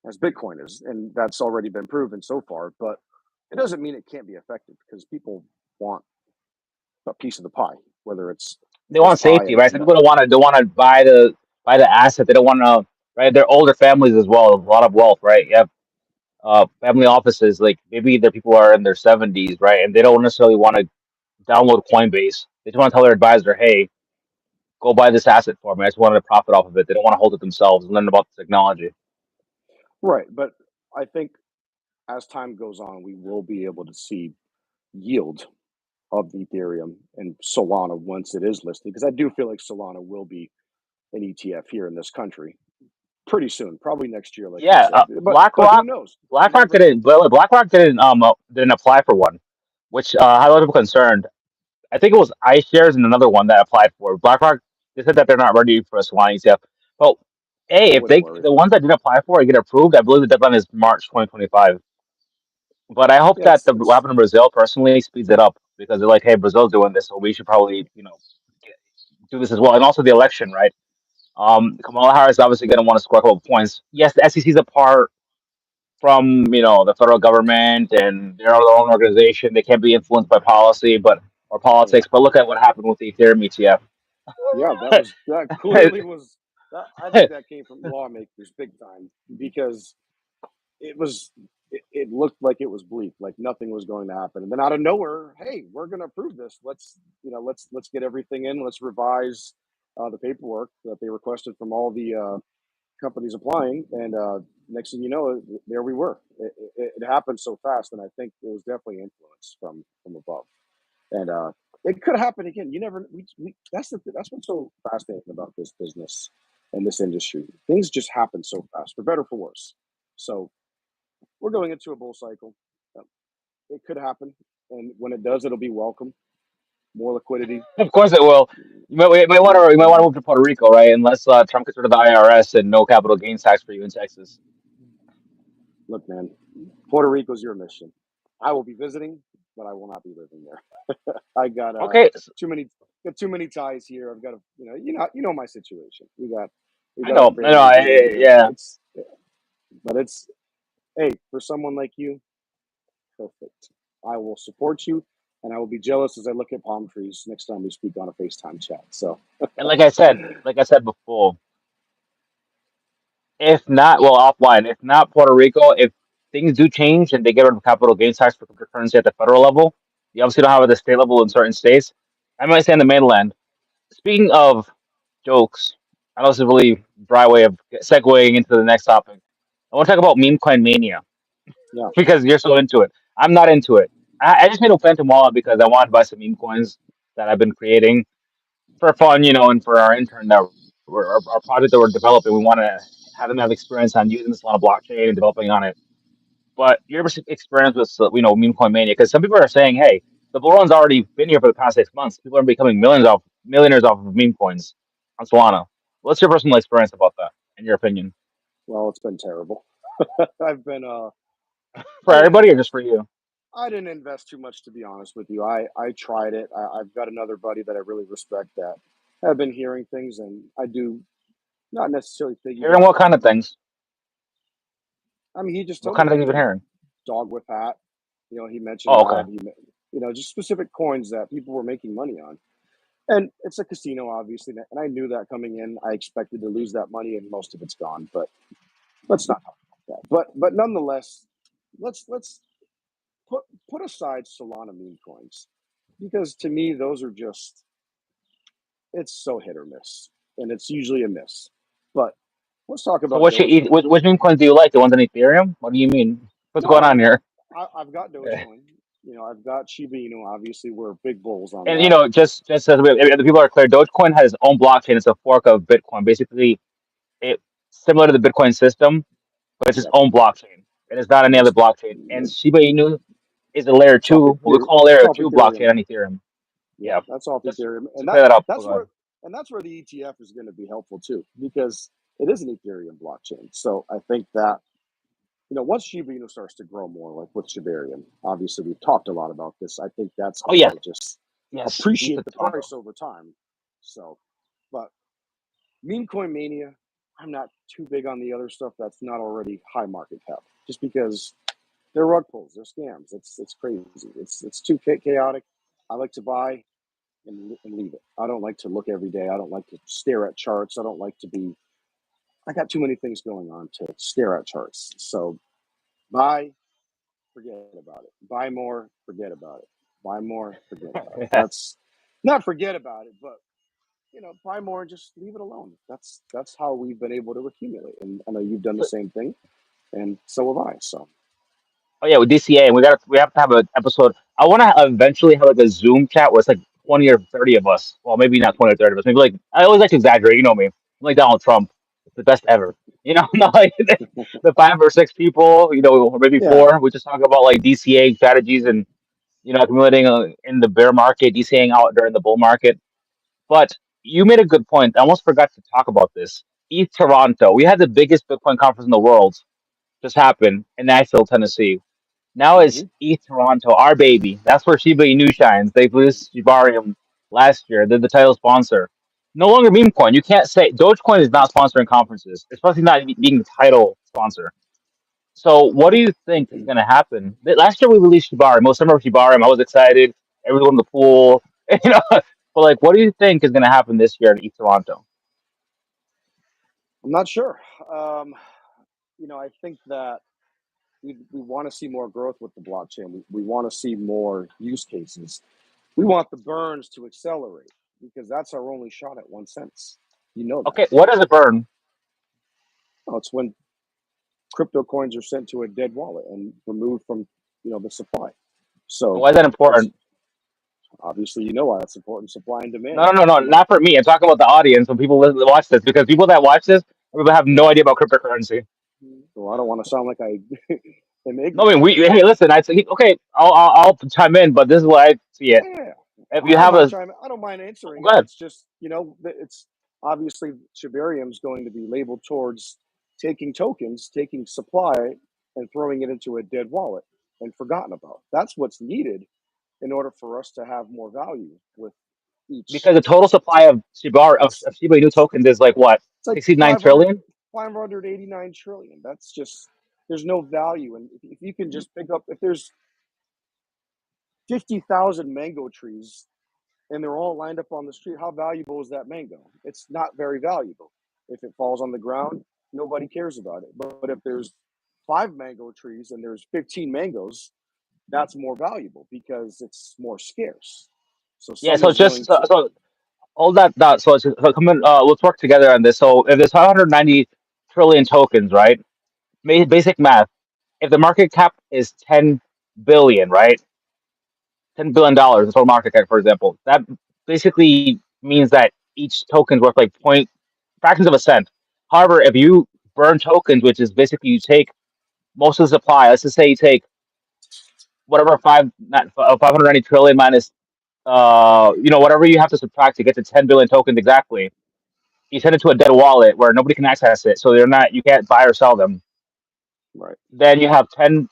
Speaker 2: as Bitcoin is, and that's already been proven so far. But it doesn't mean it can't be effective because people want a piece of the pie, whether it's
Speaker 1: They
Speaker 2: this
Speaker 1: want
Speaker 2: pie
Speaker 1: safety,
Speaker 2: and it's
Speaker 1: right? Some
Speaker 2: not.
Speaker 1: people don't want to buy the asset. They don't want to, right? They're older families as well, a lot of wealth, right? You have family offices, like maybe their people are in their 70s, right? And they don't necessarily want to download Coinbase. They just want to tell their advisor, hey, go buy this asset for me. I just wanted to profit off of it. They don't want to hold it themselves and learn about the technology.
Speaker 2: Right. But I think as time goes on, we will be able to see yield of Ethereum and Solana once it is listed, because I do feel like Solana will be an ETF here in this country pretty soon, probably next year, like you
Speaker 1: Yeah,
Speaker 2: said. But who
Speaker 1: BlackRock,
Speaker 2: knows? You
Speaker 1: BlackRock
Speaker 2: never know.
Speaker 1: didn't. Well, BlackRock didn't apply for one, which had a lot of people concerned. I think it was iShares and another one that applied for BlackRock. They said that they're not ready for a Solana ETF. Well, hey,
Speaker 2: I
Speaker 1: if
Speaker 2: wouldn't
Speaker 1: they
Speaker 2: worry.
Speaker 1: the ones that didn't apply for it get approved, I believe the deadline is March 2025. But I hope
Speaker 2: Yeah,
Speaker 1: that the what happened in Brazil personally speeds it up because they're like, hey, Brazil's doing this, so we should probably do this as well. And also the election, right? Kamala Harris is obviously going to want to score a couple of points. Yes, the SEC is a part from the federal government and they're their own organization. They can't be influenced by policy, but or
Speaker 2: yeah,
Speaker 1: politics. But look at what happened with the Ethereum ETF.
Speaker 2: yeah. That clearly was. That, I think that came from lawmakers big time because it was. It looked like it was bleak, like nothing was going to happen, and then out of nowhere, hey, we're going to approve this. Let's get everything in. Let's revise the paperwork that they requested from all the companies applying, and next thing you know, there we were. It happened so fast, and I think it was definitely influence from above. And it could happen again. You never. That's what's so fascinating about this business and this industry. Things just happen so fast, for better or for worse. So we're going into a bull cycle. Uh, It could happen, and when it does, it'll be welcome. More liquidity.
Speaker 1: Of course it will. You might want to move to Puerto Rico, right? Unless Trump gets rid of the IRS and no capital gains tax for you in Texas.
Speaker 2: Look, man, Puerto Rico's your mission. I will be visiting, but I will not be living there. I got
Speaker 1: Okay,
Speaker 2: too many too many ties here. I've got to you know my situation. We
Speaker 1: I
Speaker 2: got our
Speaker 1: know, I know,
Speaker 2: family here.
Speaker 1: yeah.
Speaker 2: But it's hey, for someone like you, perfect. I will support you, and I will be jealous as I look at palm trees next time we speak on a FaceTime chat. So
Speaker 1: And like I said before, if not, well, offline, if not Puerto Rico, if things do change and they get rid of capital gains tax for cryptocurrency at the federal level, you obviously don't have it at the state level in certain states. I might say in the mainland. Speaking of jokes, I know this is a really dry way of segueing into the next topic. I want to talk about Memecoin Mania
Speaker 2: yeah,
Speaker 1: because you're so into it. I'm not into it. I just made a Phantom wallet because I wanted to buy some meme coins that I've been creating for fun, and for our intern that our project that we're developing. We want to have them have experience on using this on a blockchain and developing on it. But your experience with meme coin mania, because some people are saying, hey, the bull run's already been here for the past 6 months. People are becoming millionaires off of meme coins on Solana. What's your personal experience about that, in your opinion?
Speaker 2: well, it's been terrible. I've been
Speaker 1: For
Speaker 2: I didn't
Speaker 1: everybody or just
Speaker 2: invest.
Speaker 1: for you?
Speaker 2: I didn't invest too much, to be honest with you. I tried it. I've got another buddy that I really respect that have been hearing things, and I do not necessarily
Speaker 1: Hearing
Speaker 2: piggyback
Speaker 1: what kind
Speaker 2: on
Speaker 1: of
Speaker 2: them.
Speaker 1: things?
Speaker 2: I mean, he just
Speaker 1: What
Speaker 2: told me
Speaker 1: kind of things
Speaker 2: like
Speaker 1: you've been hearing?
Speaker 2: dog with hat. He mentioned
Speaker 1: Oh, okay.
Speaker 2: that just specific coins that people were making money on, and it's a casino, obviously, and I knew that coming in. I expected to lose that money, and most of it's gone. But let's not talk about that. But nonetheless, let's put put aside Solana meme coins because to me those are just it's so hit or miss, and it's usually a miss. But let's talk
Speaker 1: So
Speaker 2: about Dogecoin.
Speaker 1: which meme coins do you like? The ones on Ethereum? What do you mean? What's
Speaker 2: No,
Speaker 1: going on here?
Speaker 2: I've got Dogecoin. I've got Shiba Inu. Obviously, we're big bulls on
Speaker 1: And
Speaker 2: that.
Speaker 1: just as the people are clear, Dogecoin has its own blockchain. It's a fork of Bitcoin. Basically, it similar to the Bitcoin system, but it's its
Speaker 2: Yep.
Speaker 1: own blockchain. It is not any other
Speaker 2: It's
Speaker 1: blockchain. And Shiba Inu is a layer
Speaker 2: it's off
Speaker 1: two, what we
Speaker 2: Ethereum.
Speaker 1: call a
Speaker 2: It's
Speaker 1: layer
Speaker 2: off
Speaker 1: two
Speaker 2: Ethereum.
Speaker 1: blockchain on Ethereum.
Speaker 2: Yeah,
Speaker 1: Yeah,
Speaker 2: that's off
Speaker 1: just
Speaker 2: Ethereum,
Speaker 1: to clear that up. Oh,
Speaker 2: that's
Speaker 1: God.
Speaker 2: where the ETF is going to be helpful too, because it is an Ethereum blockchain. So I think that once Shiba Inu starts to grow more, like with Shibarium, obviously we've talked a lot about this. I think that's
Speaker 1: Oh
Speaker 2: going
Speaker 1: yes,
Speaker 2: to just
Speaker 1: yes, he's
Speaker 2: appreciate
Speaker 1: a
Speaker 2: the
Speaker 1: ton.
Speaker 2: price over time. So, but meme coin mania, I'm not too big on the other stuff that's not already high market cap, just because they're rug pulls, they're scams. It's crazy. It's too chaotic. I like to buy and leave it. I don't like to look every day. I don't like to stare at charts. I don't like to be. I got too many things going on to stare at charts. So buy, forget about it. Buy more, forget about it. Buy more, forget about it. That's not forget about it, but buy more and just leave it alone. That's how we've been able to accumulate. And I know you've done the same thing, and so have I. So
Speaker 1: Oh yeah, with DCA, and we have to have an episode. I want to eventually have like a Zoom chat where it's like 20 or 30 of us. Well, maybe not 20 or 30 of us. Maybe like I always like to exaggerate. You know me. I'm like Donald Trump, the best ever. Not like the 5 or 6 people. Or maybe
Speaker 2: yeah,
Speaker 1: four. We just talk about like DCA strategies and accumulating in the bear market, DCing out during the bull market. But you made a good point. I almost forgot to talk about this. ETH Toronto. We had the biggest Bitcoin conference in the world just happen in Nashville, Tennessee. Now it's
Speaker 2: Hmm.
Speaker 1: ETH Toronto, our baby. That's where Shiba Inu shines. They released Shibarium last year. They're the title sponsor. No longer meme coin. You can't say Dogecoin is not sponsoring conferences, especially not being the title sponsor. So, what do you think is going to happen? Last year we released Shibarium. Most summer of Shibarium. I was excited. Everyone in the pool, you know. But like, what do you think is going to happen this year at ETH Toronto?
Speaker 2: I'm not sure. I think that we want to see more growth with the blockchain. We want to see more use cases. We want the burns to accelerate because that's our only shot at 1 cent. You know that.
Speaker 1: Okay, what does it burn?
Speaker 2: Oh, it's when crypto coins are sent to a dead wallet and removed from the supply.
Speaker 1: And
Speaker 2: So
Speaker 1: why is that
Speaker 2: it's
Speaker 1: important?
Speaker 2: obviously why that's important. Supply and
Speaker 1: No,
Speaker 2: demand.
Speaker 1: no, no, no, not for me. I'm talking about the audience when people watch this because people that watch this people have no idea about cryptocurrency.
Speaker 2: Well, I don't want to sound like I am
Speaker 1: No, I
Speaker 2: ignorant.
Speaker 1: mean, hey, listen, I say, okay, I'll chime in, but this is what I see it.
Speaker 2: Yeah,
Speaker 1: If you
Speaker 2: I don't
Speaker 1: have
Speaker 2: mind
Speaker 1: a,
Speaker 2: trying. I don't mind answering
Speaker 1: go
Speaker 2: it.
Speaker 1: ahead.
Speaker 2: It's just it's obviously Shibarium is going to be labeled towards taking tokens, taking supply, and throwing it into a dead wallet and forgotten about. That's what's needed in order for us to have more value with each.
Speaker 1: Because the total supply of
Speaker 2: It's
Speaker 1: of Shiba Inu tokens is like what,
Speaker 2: it's like
Speaker 1: 69
Speaker 2: 500,
Speaker 1: trillion?
Speaker 2: 589 trillion. That's just there's no value, and if you can just pick up if there's 50,000 mango trees and they're all lined up on the street, how valuable is that mango? It's not very valuable. If it falls on the ground, nobody cares about it. But if there's 5 mango trees and there's 15 mangoes, that's more valuable because it's more scarce. So
Speaker 1: Yeah, so
Speaker 2: someone's
Speaker 1: just
Speaker 2: going to,
Speaker 1: so all that. So come in. Let's work together on this. So if there's 590 trillion tokens, right? Basic math. If the market cap is 10 billion, right? $10 billion, the total market cap, for example. That basically means that each token's worth like point fractions of a cent. However, if you burn tokens, which is basically you take most of the supply, let's just say you take whatever 590 trillion minus whatever you have to subtract to get to 10 billion tokens exactly. You send it to a dead wallet where nobody can access it, so you can't buy or sell them.
Speaker 2: right.
Speaker 1: Then you have 10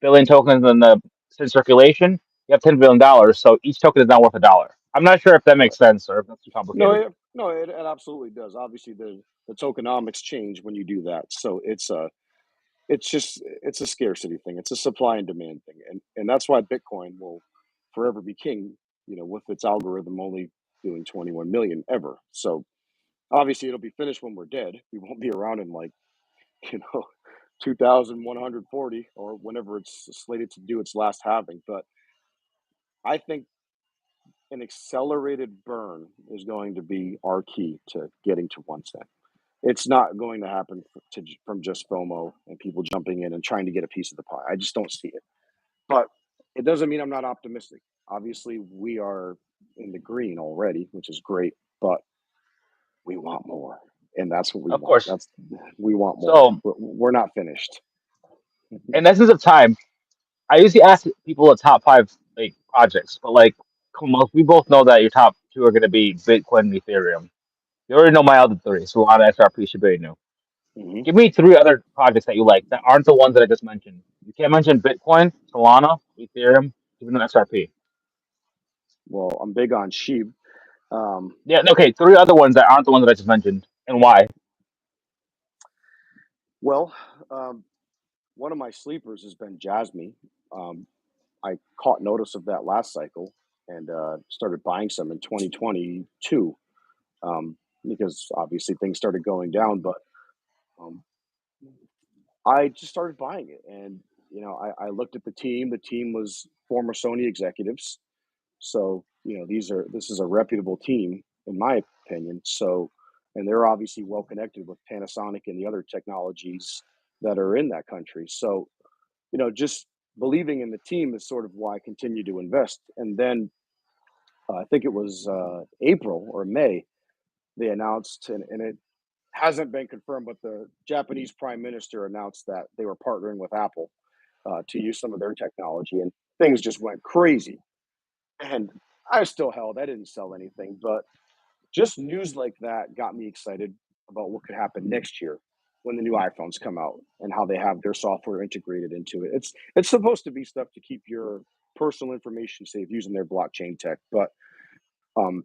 Speaker 1: billion tokens in circulation. You have $10 billion, so each token is now worth $1. I'm not sure if that makes
Speaker 2: Right.
Speaker 1: sense or if that's too
Speaker 2: No,
Speaker 1: complicated.
Speaker 2: it absolutely does. Obviously, the tokenomics change when you do that. So it's a scarcity thing. It's a supply and demand thing, and that's why Bitcoin will forever be king. With its algorithm only doing 21 million ever. So obviously, it'll be finished when we're dead. We won't be around in like you know 2140 or whenever it's slated to do its last halving. But I think an accelerated burn is going to be our key to getting to 1 cent. It's not going to happen from just FOMO and people jumping in and trying to get a piece of the pie. I just don't see it. But it doesn't mean I'm not optimistic. Obviously, we are in the green already, which is great, but we want more. And that's what we
Speaker 1: Of
Speaker 2: want.
Speaker 1: course.
Speaker 2: That's we want more.
Speaker 1: So,
Speaker 2: We're not finished.
Speaker 1: in essence of time, I usually ask people the top five like projects, but like, come on, we both know that your top two are going to be Bitcoin and Ethereum. You already know my other three, Solana, XRP, Shiba Inu.
Speaker 2: Hmm.
Speaker 1: Give me three other projects that you like that aren't the ones that I just mentioned. You can't mention Bitcoin, Solana, Ethereum, even XRP.
Speaker 2: Well, I'm big on sheep. Um,
Speaker 1: Yeah, okay, three other ones that aren't the ones that I just mentioned, and why?
Speaker 2: well, um, one of my sleepers has been Jasmine. Um, I caught notice of that last cycle and started buying some in 2022 because obviously things started going down. But um, I just started buying it, and I looked at the team. The team was former Sony executives, so this is a reputable team in my opinion. So, and they're obviously well connected with Panasonic and the other technologies that are in that country. So, just believing in the team is sort of why I continue to invest. And then I think it was April or May they announced, and it hasn't been confirmed, but the Japanese Prime Minister announced that they were partnering with Apple to use some of their technology. things just went crazy. And I still held. I didn't sell anything, but just news like that got me excited about what could happen next year when the new iPhones come out and how they have their software integrated into it. It's supposed to be stuff to keep your personal information safe using their blockchain tech, but um,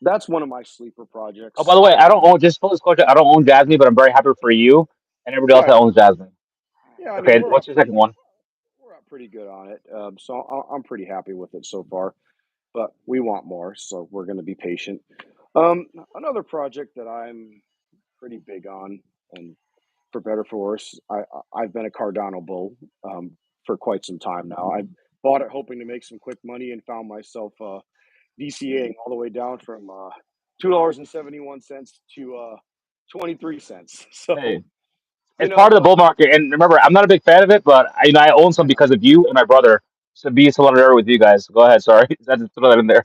Speaker 2: that's one of my sleeper
Speaker 1: Oh, by
Speaker 2: projects.
Speaker 1: the way, I don't own, just full disclosure, I don't own Jasmine, but I'm very happy for you and everybody else
Speaker 2: Yeah,
Speaker 1: that owns Jasmine.
Speaker 2: yeah. I mean,
Speaker 1: Okay, what's your second one?
Speaker 2: we're up pretty good on it, so I'm pretty happy with it so far. But we want more, so we're going to be patient. Another project that I'm pretty big on, and for better for worse, I've been a Cardano bull for quite some time now. I bought it hoping to make some quick money and found myself DCAing all the way down from $2.71 to 23 cents. So
Speaker 1: Hey,
Speaker 2: you
Speaker 1: it's part
Speaker 2: know,
Speaker 1: of the bull market, and remember, I'm not a big fan of it, but I own some
Speaker 2: yeah,
Speaker 1: because of you and my brother. So be solidarity with you guys. Go ahead. Sorry, I just throw that in there.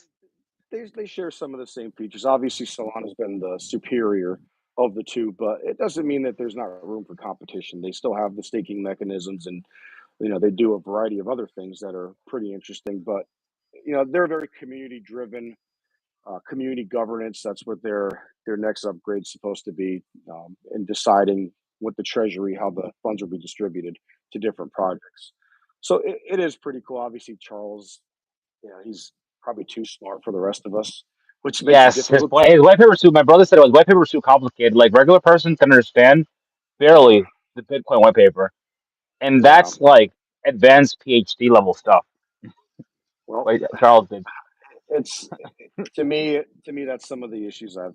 Speaker 2: they share some of the same features. Obviously, Solana's been the superior of the two, but it doesn't mean that there's not room for competition. They still have the staking mechanisms, and they do a variety of other things that are pretty interesting. But they're very community driven, community governance. That's what their next upgrade's supposed to be, in deciding with the treasury how the funds will be distributed to different projects. So it is pretty cool. Obviously, Charles, he's probably too smart for the rest of us, which makes it
Speaker 1: Yes,
Speaker 2: difficult.
Speaker 1: his white paper suit. My brother said it was white paper was too complicated. Like regular person can understand
Speaker 2: Yeah,
Speaker 1: barely the Bitcoin white paper, and
Speaker 2: yeah.
Speaker 1: that's like advanced PhD level stuff.
Speaker 2: Well,
Speaker 1: Wait, Charles did.
Speaker 2: it's to me that's some of the issues I've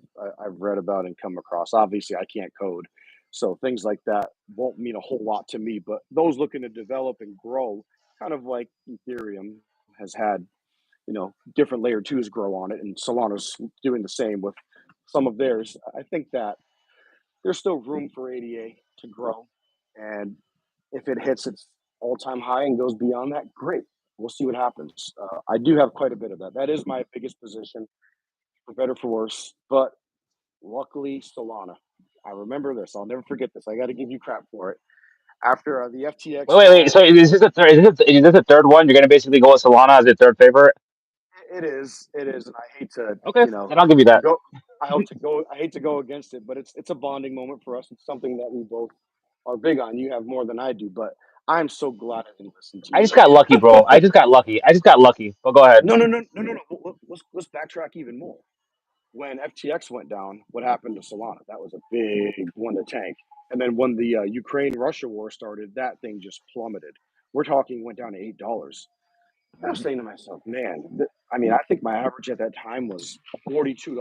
Speaker 2: read about and come across. Obviously, I can't code, so things like that won't mean a whole lot to me. But those looking to develop and grow, kind of like Ethereum has had, different layer twos grow on it, and Solana's doing the same with some of theirs. I think that there's still room for ADA to grow, and if it hits its all-time high and goes beyond that, great. We'll see what happens. I do have quite a bit of that. That is my biggest position, for better for worse. But luckily, Solana. I remember this. I'll never forget this. I got to give you crap for it. After the FTX
Speaker 1: Wait.
Speaker 2: fall,
Speaker 1: So is this the third? Is this the third one? You're gonna basically go with Solana as your third favorite?
Speaker 2: it is, and I hate to,
Speaker 1: Okay, then I'll give you that.
Speaker 2: go. I hate to go against it, but it's a bonding moment for us. It's something that we both are big on. You have more than I do, but I'm so glad I didn't listen to
Speaker 1: I
Speaker 2: you.
Speaker 1: just got lucky, bro. I just got lucky. I just got lucky. But go ahead.
Speaker 2: No, no, no, no, no, no. Let's backtrack even more. When FTX went down, what happened to Solana? That was a big one to tank. And then when the Ukraine Russia war started, that thing just plummeted. We're talking went down to $8. And I'm saying to myself, man, I mean, I think my average at that time was $42.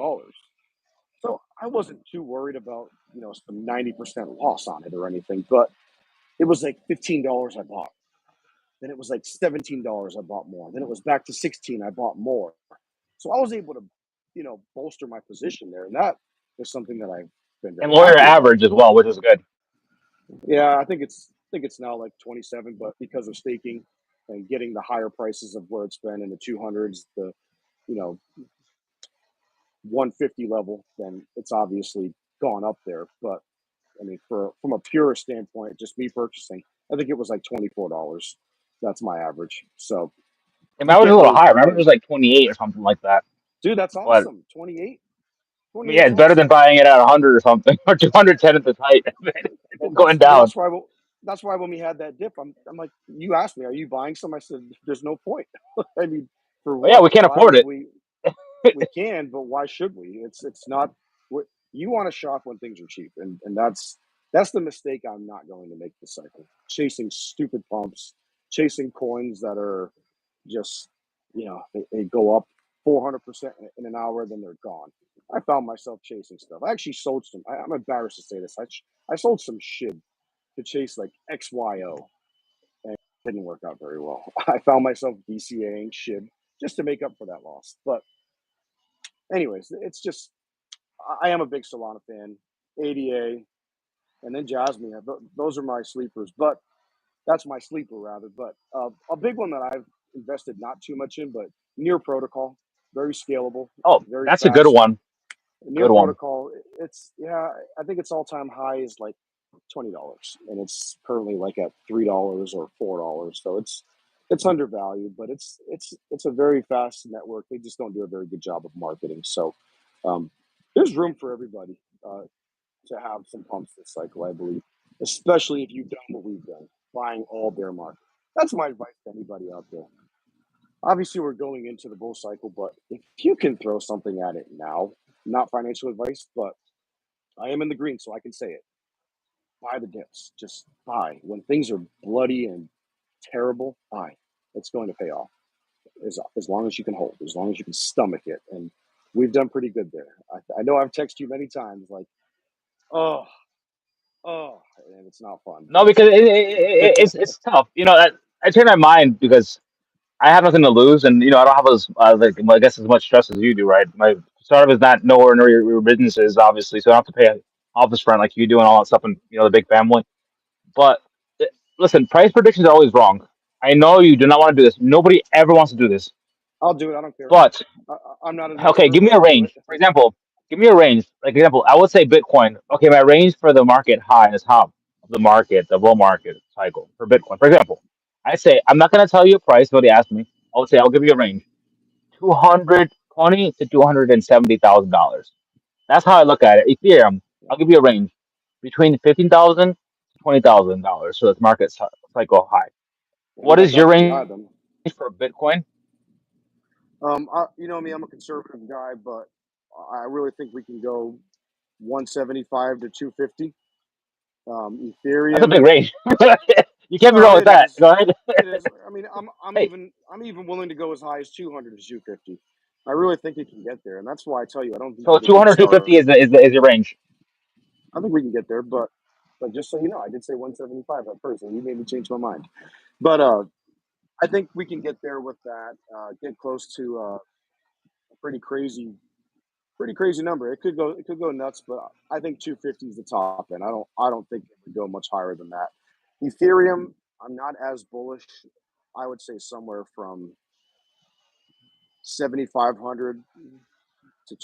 Speaker 2: So I wasn't too worried about some 90% loss on it or anything. But it was like $15 I bought. Then it was like $17 I bought more. Then it was back to 16. I bought more. So I was able to, bolster my position there, and that is something that I've been
Speaker 1: And
Speaker 2: very
Speaker 1: lawyer
Speaker 2: happy about.
Speaker 1: average as well, which is good.
Speaker 2: Yeah, I think it's now like 27, but because of staking and getting the higher prices of where it's been in the 200s, the you know 150 level, then it's obviously gone up there. But I mean, from a pure standpoint, just me purchasing, I think it was like $24. That's my average. So
Speaker 1: And
Speaker 2: you
Speaker 1: mine was a
Speaker 2: can't
Speaker 1: little
Speaker 2: really
Speaker 1: higher. Remember, it
Speaker 2: complain,
Speaker 1: was like 28 or something like that.
Speaker 2: dude. That's
Speaker 1: But
Speaker 2: awesome. 28.
Speaker 1: I mean, yeah,
Speaker 2: 28's
Speaker 1: it's better than
Speaker 2: awesome.
Speaker 1: buying it at 100 or something or 210 at the height.
Speaker 2: Well,
Speaker 1: It's
Speaker 2: that's
Speaker 1: going
Speaker 2: well,
Speaker 1: down.
Speaker 2: that's why when we had that dip, I'm like, you asked me, are you buying some? I said, there's no point. I mean, for
Speaker 1: But yeah,
Speaker 2: what?
Speaker 1: we can't
Speaker 2: Why
Speaker 1: afford
Speaker 2: would
Speaker 1: it.
Speaker 2: we can, but why should we? It's not what you want to shop when things are cheap, and that's the mistake I'm not going to make this cycle. Chasing stupid pumps, chasing coins that are just they go up 400% in an hour, then they're gone. I found myself chasing stuff. I actually sold some. I'm embarrassed to say this. I sold some shit to chase like XYO, and it didn't work out very well. I found myself DCAing shit just to make up for that loss. But anyways, it's just I am a big Solana fan. ADA and then Jasmine. Those are my sleepers. But that's my sleeper rather. But a big one that I've invested not too much in, but Near Protocol, very scalable,
Speaker 1: Oh,
Speaker 2: very
Speaker 1: that's a good
Speaker 2: fast.
Speaker 1: one.
Speaker 2: Near
Speaker 1: Good one.
Speaker 2: Protocol, it's yeah, I think its all time high is like $20, and it's currently like at $3 or $4. So it's undervalued, but it's a very fast network. They just don't do a very good job of marketing. So um, there's room for everybody to have some pumps this cycle, I believe, especially if you've done what we've done, buying all bear market. That's my advice to anybody out there. Obviously, we're going into the bull cycle, but if you can throw something at it now, not financial advice, but I am in the green, so I can say it. Buy the dips. Just buy. When things are bloody and terrible, buy. It's going to pay off as long as you can hold, as long as you can stomach it. And we've done pretty good there. I know I've texted you many times like, oh, oh, and it's not fun,
Speaker 1: No,
Speaker 2: but
Speaker 1: because it's tough. I change my mind because I have nothing to lose, and I don't have as like I guess as much stress as you do, right? My startup is not nowhere near your business is obviously, so I don't have to pay office rent like you do and all that stuff, and the big family. But uh, listen, price predictions are always wrong. I know you do not want to do this. Nobody ever wants to do this.
Speaker 2: I'll do it. I don't care.
Speaker 1: But
Speaker 2: I'm not an
Speaker 1: okay,
Speaker 2: expert,
Speaker 1: give
Speaker 2: but
Speaker 1: me a
Speaker 2: I'll do it.
Speaker 1: range. For example, give me a range. Like example, I would say Bitcoin. Okay, my range for the market high is top of the market, the bull market cycle for Bitcoin. For example, I say I'm not going to tell you a price. Nobody asked me. I would say I'll give you a range: 220 to $270,000. That's how I look at it. Ethereum,
Speaker 2: Yeah.
Speaker 1: I'll give you a range between 15,000 to $20,000. So it's market cycle high.
Speaker 2: And
Speaker 1: What is
Speaker 2: that's
Speaker 1: your
Speaker 2: pretty
Speaker 1: range
Speaker 2: high then.
Speaker 1: for Bitcoin?
Speaker 2: You know me, I'm a conservative guy, but I really think we can go 175 to 250.
Speaker 1: That's a
Speaker 2: Ethereum,
Speaker 1: big range. You can't be
Speaker 2: no,
Speaker 1: wrong with
Speaker 2: it
Speaker 1: that.
Speaker 2: is.
Speaker 1: Go ahead.
Speaker 2: It is. I mean, I'm
Speaker 1: Hey,
Speaker 2: even I'm even willing to go as high as 200 to 250. I really think it can get there, and that's why I tell you I don't think
Speaker 1: so
Speaker 2: you get to the
Speaker 1: 200,
Speaker 2: start of.
Speaker 1: 250 is your range.
Speaker 2: I think we can get there, but just so you know, I did say 175 at first, and you made me change my mind. But I think we can get there with that. Get close to a pretty crazy number. It could go nuts, but I think 250 is the top end. I don't think it would go much higher than that. Ethereum, I'm not as bullish. I would say somewhere from 7,500 to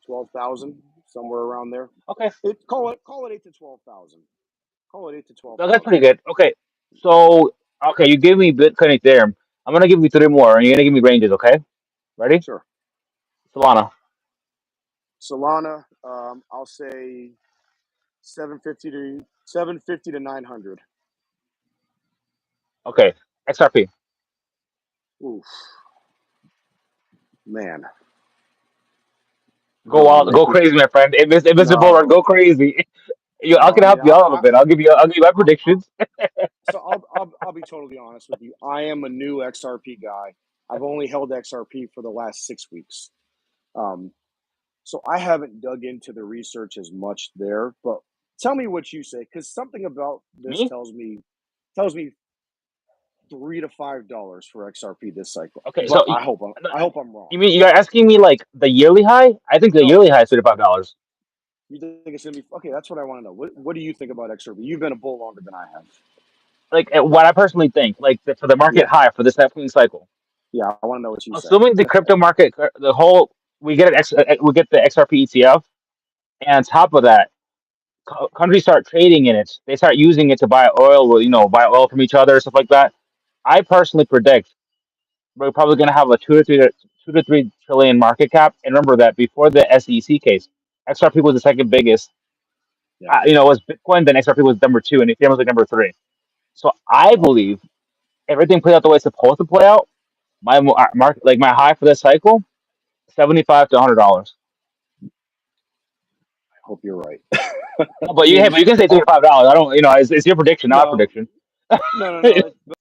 Speaker 2: 12,000, somewhere around there.
Speaker 1: Okay,
Speaker 2: Call it 8 to 12,000. Call it eight to twelve
Speaker 1: no, that's pretty
Speaker 2: thousand.
Speaker 1: good. Okay, so okay, you give me Bitcoin Ethereum. I'm gonna give you three more, and you're gonna give me ranges. Okay, ready?
Speaker 2: Sure.
Speaker 1: Solana.
Speaker 2: Solana, I'll say 750 to 900.
Speaker 1: Okay, XRP.
Speaker 2: Oof, man.
Speaker 1: Go out,
Speaker 2: If
Speaker 1: go
Speaker 2: we
Speaker 1: crazy, my friend. Invisible or go
Speaker 2: no,
Speaker 1: crazy. I
Speaker 2: no.
Speaker 1: can
Speaker 2: I mean,
Speaker 1: help you out a little bit. I'll give you my predictions.
Speaker 2: so I'll be totally honest with you. I am a new XRP guy. I've only held XRP for the last 6 weeks. Um, so I haven't dug into the research as much there. But tell me what you say, because something about this
Speaker 1: Me?
Speaker 2: tells me $3 to $5 for XRP this cycle.
Speaker 1: Okay,
Speaker 2: But
Speaker 1: so
Speaker 2: I hope I'm wrong.
Speaker 1: you mean you're asking me like the yearly high? I think the
Speaker 2: No,
Speaker 1: yearly high is $35.
Speaker 2: you think it's gonna be okay? That's what I want to know. What do you think about XRP? You've been a bull longer than I have.
Speaker 1: Like what I personally think, like for the market
Speaker 2: Yeah,
Speaker 1: high for this upcoming cycle,
Speaker 2: yeah. I want to know what you say.
Speaker 1: assuming the crypto market, the whole, we get the XRP ETF, and on top of that, countries start trading in it. They start using it to buy oil, buy oil from each other, stuff like that. I personally predict we're probably going to have a 2 to 3 trillion market cap. And remember that before the SEC case, XRP was the second biggest.
Speaker 2: Yeah.
Speaker 1: It was Bitcoin, then XRP was number two, and Ethereum was like number three. So I
Speaker 2: Okay.
Speaker 1: believe everything played out the way it's supposed to play out. My market, like my high for this cycle, $75 to $100.
Speaker 2: I hope you're right.
Speaker 1: No, but
Speaker 2: I
Speaker 1: you, hey,
Speaker 2: mean,
Speaker 1: but you can say $35. I don't, it's your prediction, not a
Speaker 2: no,
Speaker 1: prediction.
Speaker 2: no. But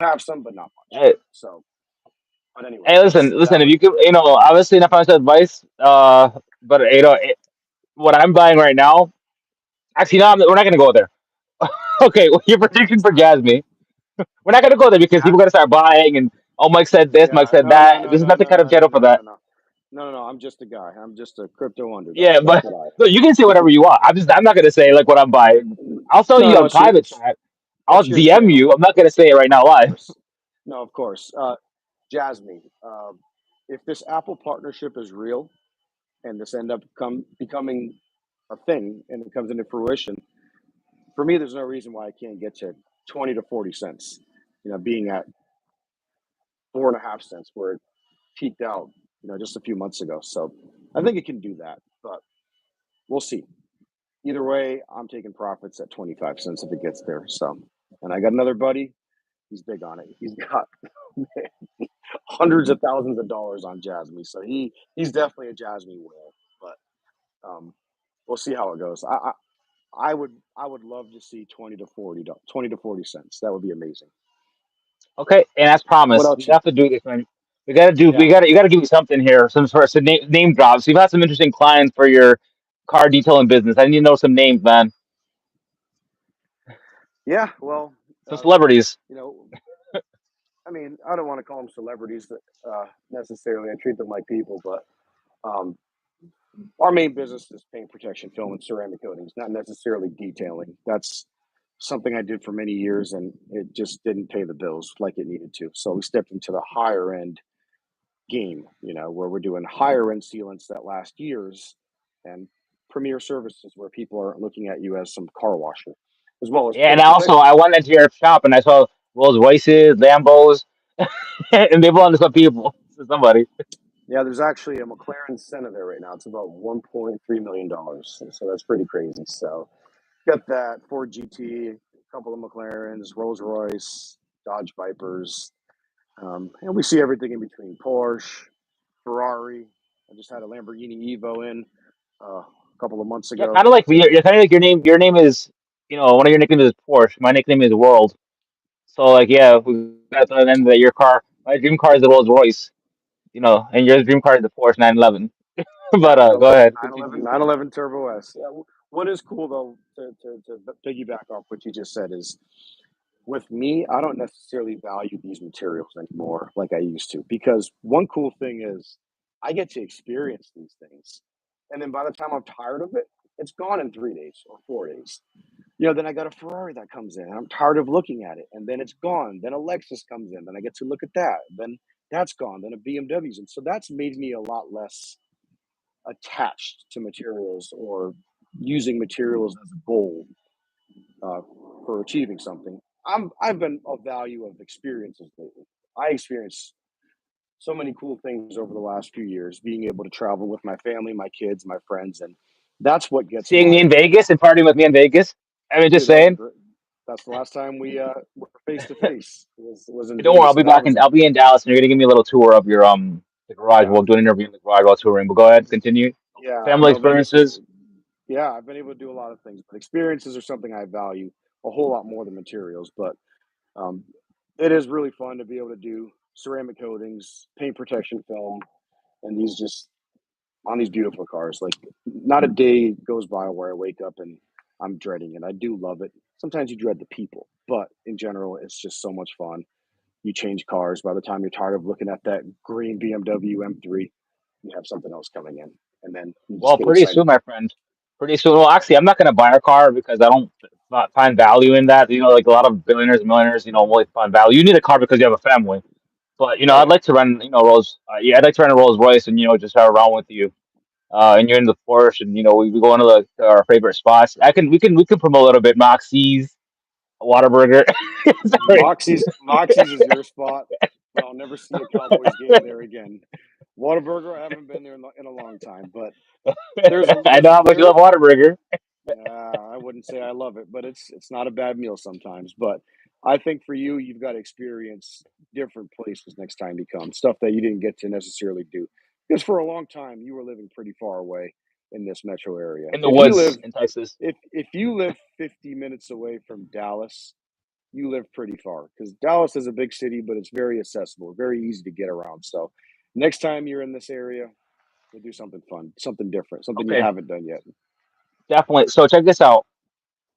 Speaker 2: I have some, but not much.
Speaker 1: Hey,
Speaker 2: So, but
Speaker 1: hey,
Speaker 2: anyways,
Speaker 1: listen.
Speaker 2: that
Speaker 1: If you could, obviously not financial advice. But what I'm buying right now. Actually, no, we're not gonna go there. Okay, well, your prediction for Jasmine. We're not gonna go there because
Speaker 2: ja-
Speaker 1: people are gonna start buying and oh, Mike said this, Mike
Speaker 2: yeah,
Speaker 1: said
Speaker 2: no, no,
Speaker 1: that.
Speaker 2: no,
Speaker 1: This is
Speaker 2: no,
Speaker 1: not the
Speaker 2: no,
Speaker 1: kind of
Speaker 2: no, no,
Speaker 1: channel for
Speaker 2: no, no,
Speaker 1: that.
Speaker 2: no. No. I'm just a guy. I'm just a crypto underdog.
Speaker 1: Yeah,
Speaker 2: That's
Speaker 1: but
Speaker 2: what I
Speaker 1: no, you can say whatever you want. I'm not gonna say like what I'm buying. I'll tell
Speaker 2: No,
Speaker 1: you
Speaker 2: no.
Speaker 1: on private chat. I'll
Speaker 2: It's your
Speaker 1: DM
Speaker 2: channel,
Speaker 1: you. I'm not gonna say it right now
Speaker 2: of
Speaker 1: live.
Speaker 2: course. No, of course. Jasmine. if this Apple partnership is real and this end up becoming a thing and it comes into fruition, for me, there's no reason why I can't get to 20 to 40 cents. Being at 4.5 cents where it peaked out, just a few months ago. So I think it can do that, but we'll see. Either way, I'm taking profits at 25 cents if it gets there. So, and I got another buddy. He's big on it. He's got hundreds of thousands of dollars on Jasmine. So he's definitely a Jasmine whale. But we'll see how it goes. I would love to see 20 to 40 cents. That would be amazing.
Speaker 1: Okay, and as
Speaker 2: What
Speaker 1: promised, we
Speaker 2: else?
Speaker 1: have to do this, man. We gotta do. We
Speaker 2: Yeah,
Speaker 1: gotta. You gotta give me something here. Some sort of name drops. You've had some interesting clients for your car detailing business. I need to know some names, man.
Speaker 2: yeah. Well,
Speaker 1: Some celebrities.
Speaker 2: you know, I mean, I don't want to call them celebrities necessarily. I treat them like people, but um, our main business is paint protection film and ceramic coatings, not necessarily detailing. That's something I did for many years, and it just didn't pay the bills like it needed to. So we stepped into the higher end game, where we're doing higher end sealants that last years and premier services where people are looking at you as some car washer, as well as
Speaker 1: Yeah, and
Speaker 2: paint
Speaker 1: also
Speaker 2: protection.
Speaker 1: I went into your shop and I saw Rolls Royces, Lambos, and they belong to some people. To somebody.
Speaker 2: Yeah, there's actually a McLaren Senna there right now. It's about $1.3 million, so that's pretty crazy. So got that Ford GT, a couple of McLarens, Rolls Royce, Dodge Vipers, and we see everything in between. Porsche, Ferrari. I just had a Lamborghini Evo in a couple of months
Speaker 1: Yeah,
Speaker 2: ago.
Speaker 1: kind of like
Speaker 2: So
Speaker 1: you're kind of like your name. Your name is, one of your nicknames is Porsche. My nickname is World. So like, yeah, we got to the end that your car. My dream car is the Rolls Royce. And your dream car is the Porsche 911.
Speaker 2: yeah,
Speaker 1: But go ahead,
Speaker 2: 911,
Speaker 1: continue.
Speaker 2: 911 Turbo S. Yeah, what is cool though to piggyback off what you just said is with me, I don't necessarily value these materials anymore like I used to because one cool thing is I get to experience these things. And then by the time I'm tired of it, it's gone in 3 days or 4 days. Then I got a Ferrari that comes in and I'm tired of looking at it. And then it's gone. Then a Lexus comes in. Then I get to look at that. Then that's gone. Then a BMW's. And so that's made me a lot less attached to materials or using materials as a goal uh, for achieving something. I've been of value of experiences lately. I experienced so many cool things over the last few years, being able to travel with my family, my kids, my friends, and that's what gets
Speaker 1: Seeing me
Speaker 2: my
Speaker 1: in Vegas and partying with me in Vegas. I mean, just
Speaker 2: dude. That was
Speaker 1: saying.
Speaker 2: great. That's the last time we were face to face was in
Speaker 1: Don't worry, I'll
Speaker 2: Vegas,
Speaker 1: be
Speaker 2: and that
Speaker 1: back
Speaker 2: was
Speaker 1: in. I'll be in Dallas, and you're gonna give me a little tour of your the garage.
Speaker 2: yeah,
Speaker 1: We'll do an interview in the garage while touring. But go ahead, continue.
Speaker 2: yeah.
Speaker 1: Family
Speaker 2: No, Vegas is
Speaker 1: experiences.
Speaker 2: yeah. I've been able to do a lot of things, but experiences are something I value a whole lot more than materials. But um, it is really fun to be able to do ceramic coatings, paint protection film, and these just on these beautiful cars. Like not a day goes by where I wake up and I'm dreading it. I do love it. Sometimes you dread the people, but in general, it's just so much fun. You change cars. By the time you're tired of looking at that green BMW M3, you have something else coming in, and then you just
Speaker 1: Well,
Speaker 2: get
Speaker 1: pretty
Speaker 2: excited.
Speaker 1: soon, my friend. Pretty soon. Well, actually, I'm not gonna buy a car because I don't find value in that. Like a lot of billionaires, millionaires, only find value. You need a car because you have a family. But
Speaker 2: Oh
Speaker 1: I'd
Speaker 2: yeah,
Speaker 1: like to run, Rolls. Yeah, I'd like to run a Rolls Royce and just have around with you. And you're in the Porsche, and we go into our favorite spots. We can promote a little bit. Moxie's, Whataburger. Sorry.
Speaker 2: Moxie's is your spot, but I'll never see a Cowboys game there again. Whataburger, I haven't been there in a long time, but
Speaker 1: I know how much you love Whataburger.
Speaker 2: I wouldn't say I love it, but it's not a bad meal sometimes. But I think for you, you've got to experience different places next time you come, stuff that you didn't get to necessarily do. Because for a long time, you were living pretty far away in this metro area.
Speaker 1: In the woods in Texas.
Speaker 2: If you live 50 minutes away from Dallas, you live pretty far because Dallas is a big city, but it's very accessible, very easy to get around. So next time you're in this area, we'll do something fun, something different, something you
Speaker 1: Okay,
Speaker 2: haven't done yet.
Speaker 1: definitely. So check this out.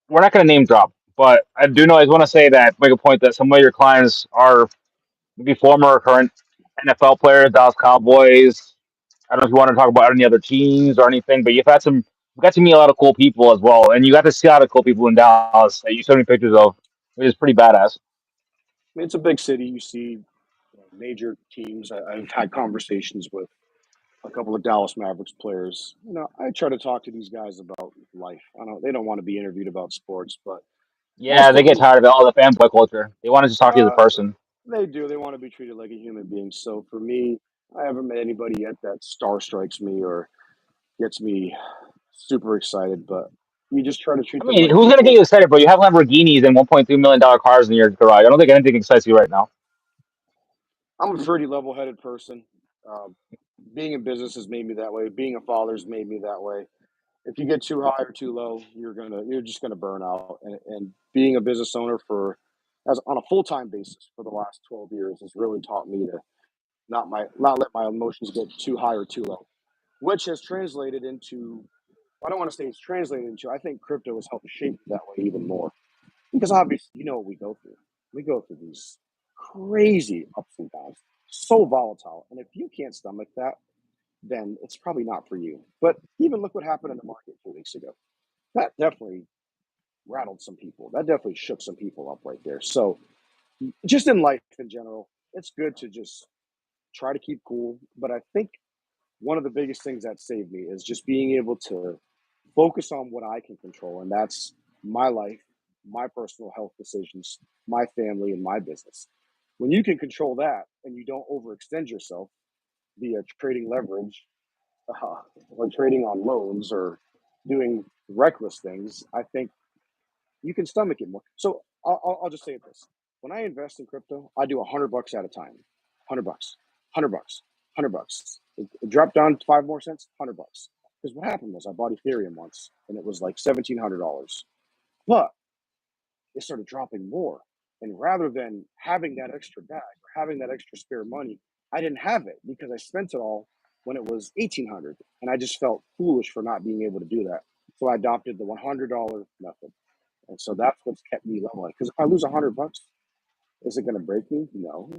Speaker 1: We're not going to name drop, but I do know. I want to say that make a point that some of your clients are maybe former or current NFL players, Dallas Cowboys. I don't know if you want to talk about any other teams or anything, but you got to meet a lot of cool people as well, and you got to see a lot of cool people in Dallas that you showed me pictures of, which is pretty badass.
Speaker 2: It's a big city. You see major teams. I've had conversations with a couple of Dallas Mavericks players. I try to talk to these guys about life. They don't want to be interviewed about sports, but
Speaker 1: Yeah,
Speaker 2: most
Speaker 1: they
Speaker 2: of
Speaker 1: get
Speaker 2: them,
Speaker 1: tired of all the fanboy culture. They want to just talk to you as a
Speaker 2: uh,
Speaker 1: person.
Speaker 2: they do. They want to be treated like a human being. So for me, I haven't met anybody yet that star strikes me or gets me super excited. But you just try to
Speaker 1: I
Speaker 2: treat them
Speaker 1: mean,
Speaker 2: like
Speaker 1: who's gonna get
Speaker 2: people.
Speaker 1: you excited, bro? You have Lamborghinis and $1.3 million cars in your garage. I don't think anything excites you right now.
Speaker 2: I'm a pretty level-headed person. Um, being in business has made me that way. Being a father's made me that way. If you get too high or too low, you're just gonna burn out. And being a business owner as on a full-time basis for the last 12 years has really taught me to not let my emotions get too high or too low, which has translated into, I don't want to say it's translated into, I think crypto has helped shape it that way even more. Because obviously, you know what we go through. We go through these crazy ups and downs, so volatile. And if you can't stomach that, then it's probably not for you. But even look what happened in the market 2 weeks ago. That definitely rattled some people. That definitely shook some people up right there. So just in life in general, it's good to just try to keep cool. But I think one of the biggest things that saved me is just being able to focus on what I can control, and that's my life, my personal health decisions, my family, and my business. When you can control that and you don't overextend yourself via trading leverage, uh, or trading on loans or doing reckless things, I think you can stomach it more. So I'll just say this: when I invest in crypto, I do $100 at a time, $100, $100, $100. It dropped down 5 more cents, $100. Because what happened was I bought Ethereum once, and it was like $1,700, but it started dropping more. And rather than having that extra bag or having that extra spare money, I didn't have it because I spent it all when it was 1,800, and I just felt foolish for not being able to do that. So I adopted the $100 method. And so that's what's kept me level. Because if I lose $100, is it going to break me? No.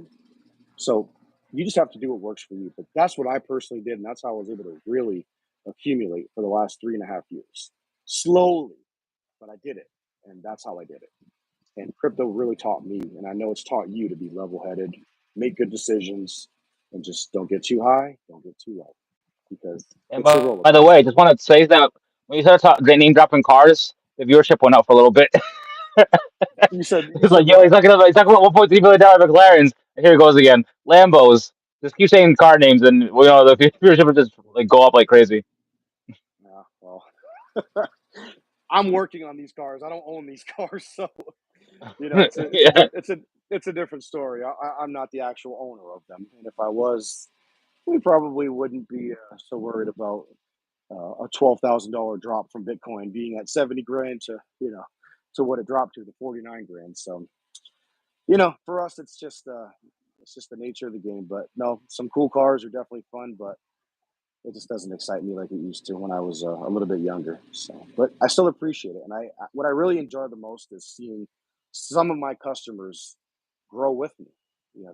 Speaker 2: So you just have to do what works for you. But that's what I personally did, and that's how I was able to really accumulate for the last 3.5 years. Slowly, but I did it, and that's how I did it. And crypto really taught me, and I know it's taught you to be level-headed, make good decisions, and just don't get too high, don't get too low, because
Speaker 1: And
Speaker 2: it's a roller
Speaker 1: by the way,
Speaker 2: coaster.
Speaker 1: I just want to say that when you start talking, name dropping cars, the viewership went up for a little bit.
Speaker 2: You
Speaker 1: It's
Speaker 2: said
Speaker 1: like, yo,
Speaker 2: what?
Speaker 1: he's talking about $1.3 billion McLarens. And here it goes again. Lambos. Just keep saying car names, and the viewership will just like go up like crazy.
Speaker 2: Yeah, well, I'm working on these cars. I don't own these cars, so
Speaker 1: Yeah.
Speaker 2: it's a different story. I'm not the actual owner of them, and if I was, we probably wouldn't be so worried about a $12,000 drop from Bitcoin being at 70 grand to what it dropped to 49 grand. So for us, it's just the nature of the game. But no, some cool cars are definitely fun, but it just doesn't excite me like it used to when I was a little bit younger. So, but I still appreciate it, and what I really enjoy the most is seeing some of my customers grow with me.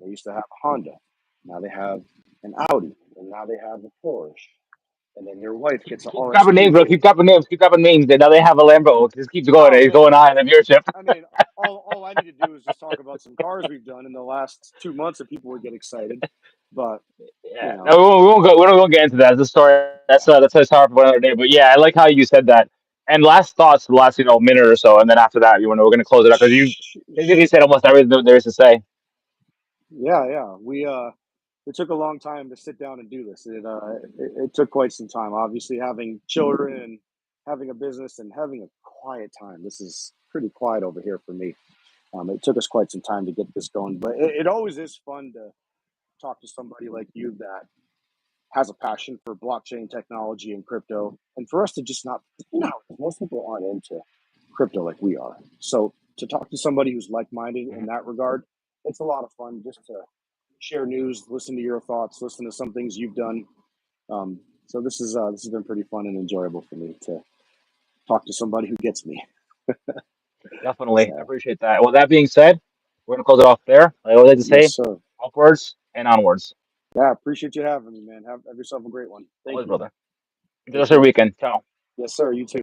Speaker 2: They used to have a Honda, now they have an Audi, and now they have a Porsche, and then your wife gets an
Speaker 1: Keep dropping names, bro.
Speaker 2: RS2.
Speaker 1: Keep dropping names. Keep dropping names. And now they have a Lambo. It just keeps going.
Speaker 2: Oh
Speaker 1: It's going
Speaker 2: man,
Speaker 1: on in the viewership.
Speaker 2: I mean, all I need to do is just talk about some cars we've done in the last 2 months, and people would get excited. But you
Speaker 1: Yeah. No,
Speaker 2: know,
Speaker 1: we won't go. We don't get into that. It's a story. That's a topic for another day. But yeah, I like how you said that. And last thoughts, the last minute or so, and then after that, we're gonna close it up because you basically said almost everything there is to say.
Speaker 2: yeah. It took a long time to sit down and do this. It took quite some time. Obviously, having children and having a business and having a quiet time. This is pretty quiet over here for me. It took us quite some time to get this going, but it always is fun to talk to somebody like you that has a passion for blockchain technology and crypto, and for us to just not, most people aren't into crypto like we are. So to talk to somebody who's like-minded in that regard, it's a lot of fun just to share news, listen to your thoughts, listen to some things you've done. So this has been pretty fun and enjoyable for me to talk to somebody who gets me.
Speaker 1: Definitely, I
Speaker 2: So
Speaker 1: appreciate that. Well, that being said, we're gonna close it off there. I always like to
Speaker 2: yes,
Speaker 1: say,
Speaker 2: sir.
Speaker 1: upwards and onwards.
Speaker 2: Yeah, appreciate you having me, man. Have yourself a great one. Thank
Speaker 1: Always,
Speaker 2: you.
Speaker 1: brother. Enjoy the
Speaker 2: Take
Speaker 1: rest of your
Speaker 2: care.
Speaker 1: weekend. Ciao.
Speaker 2: Yes, sir. You too.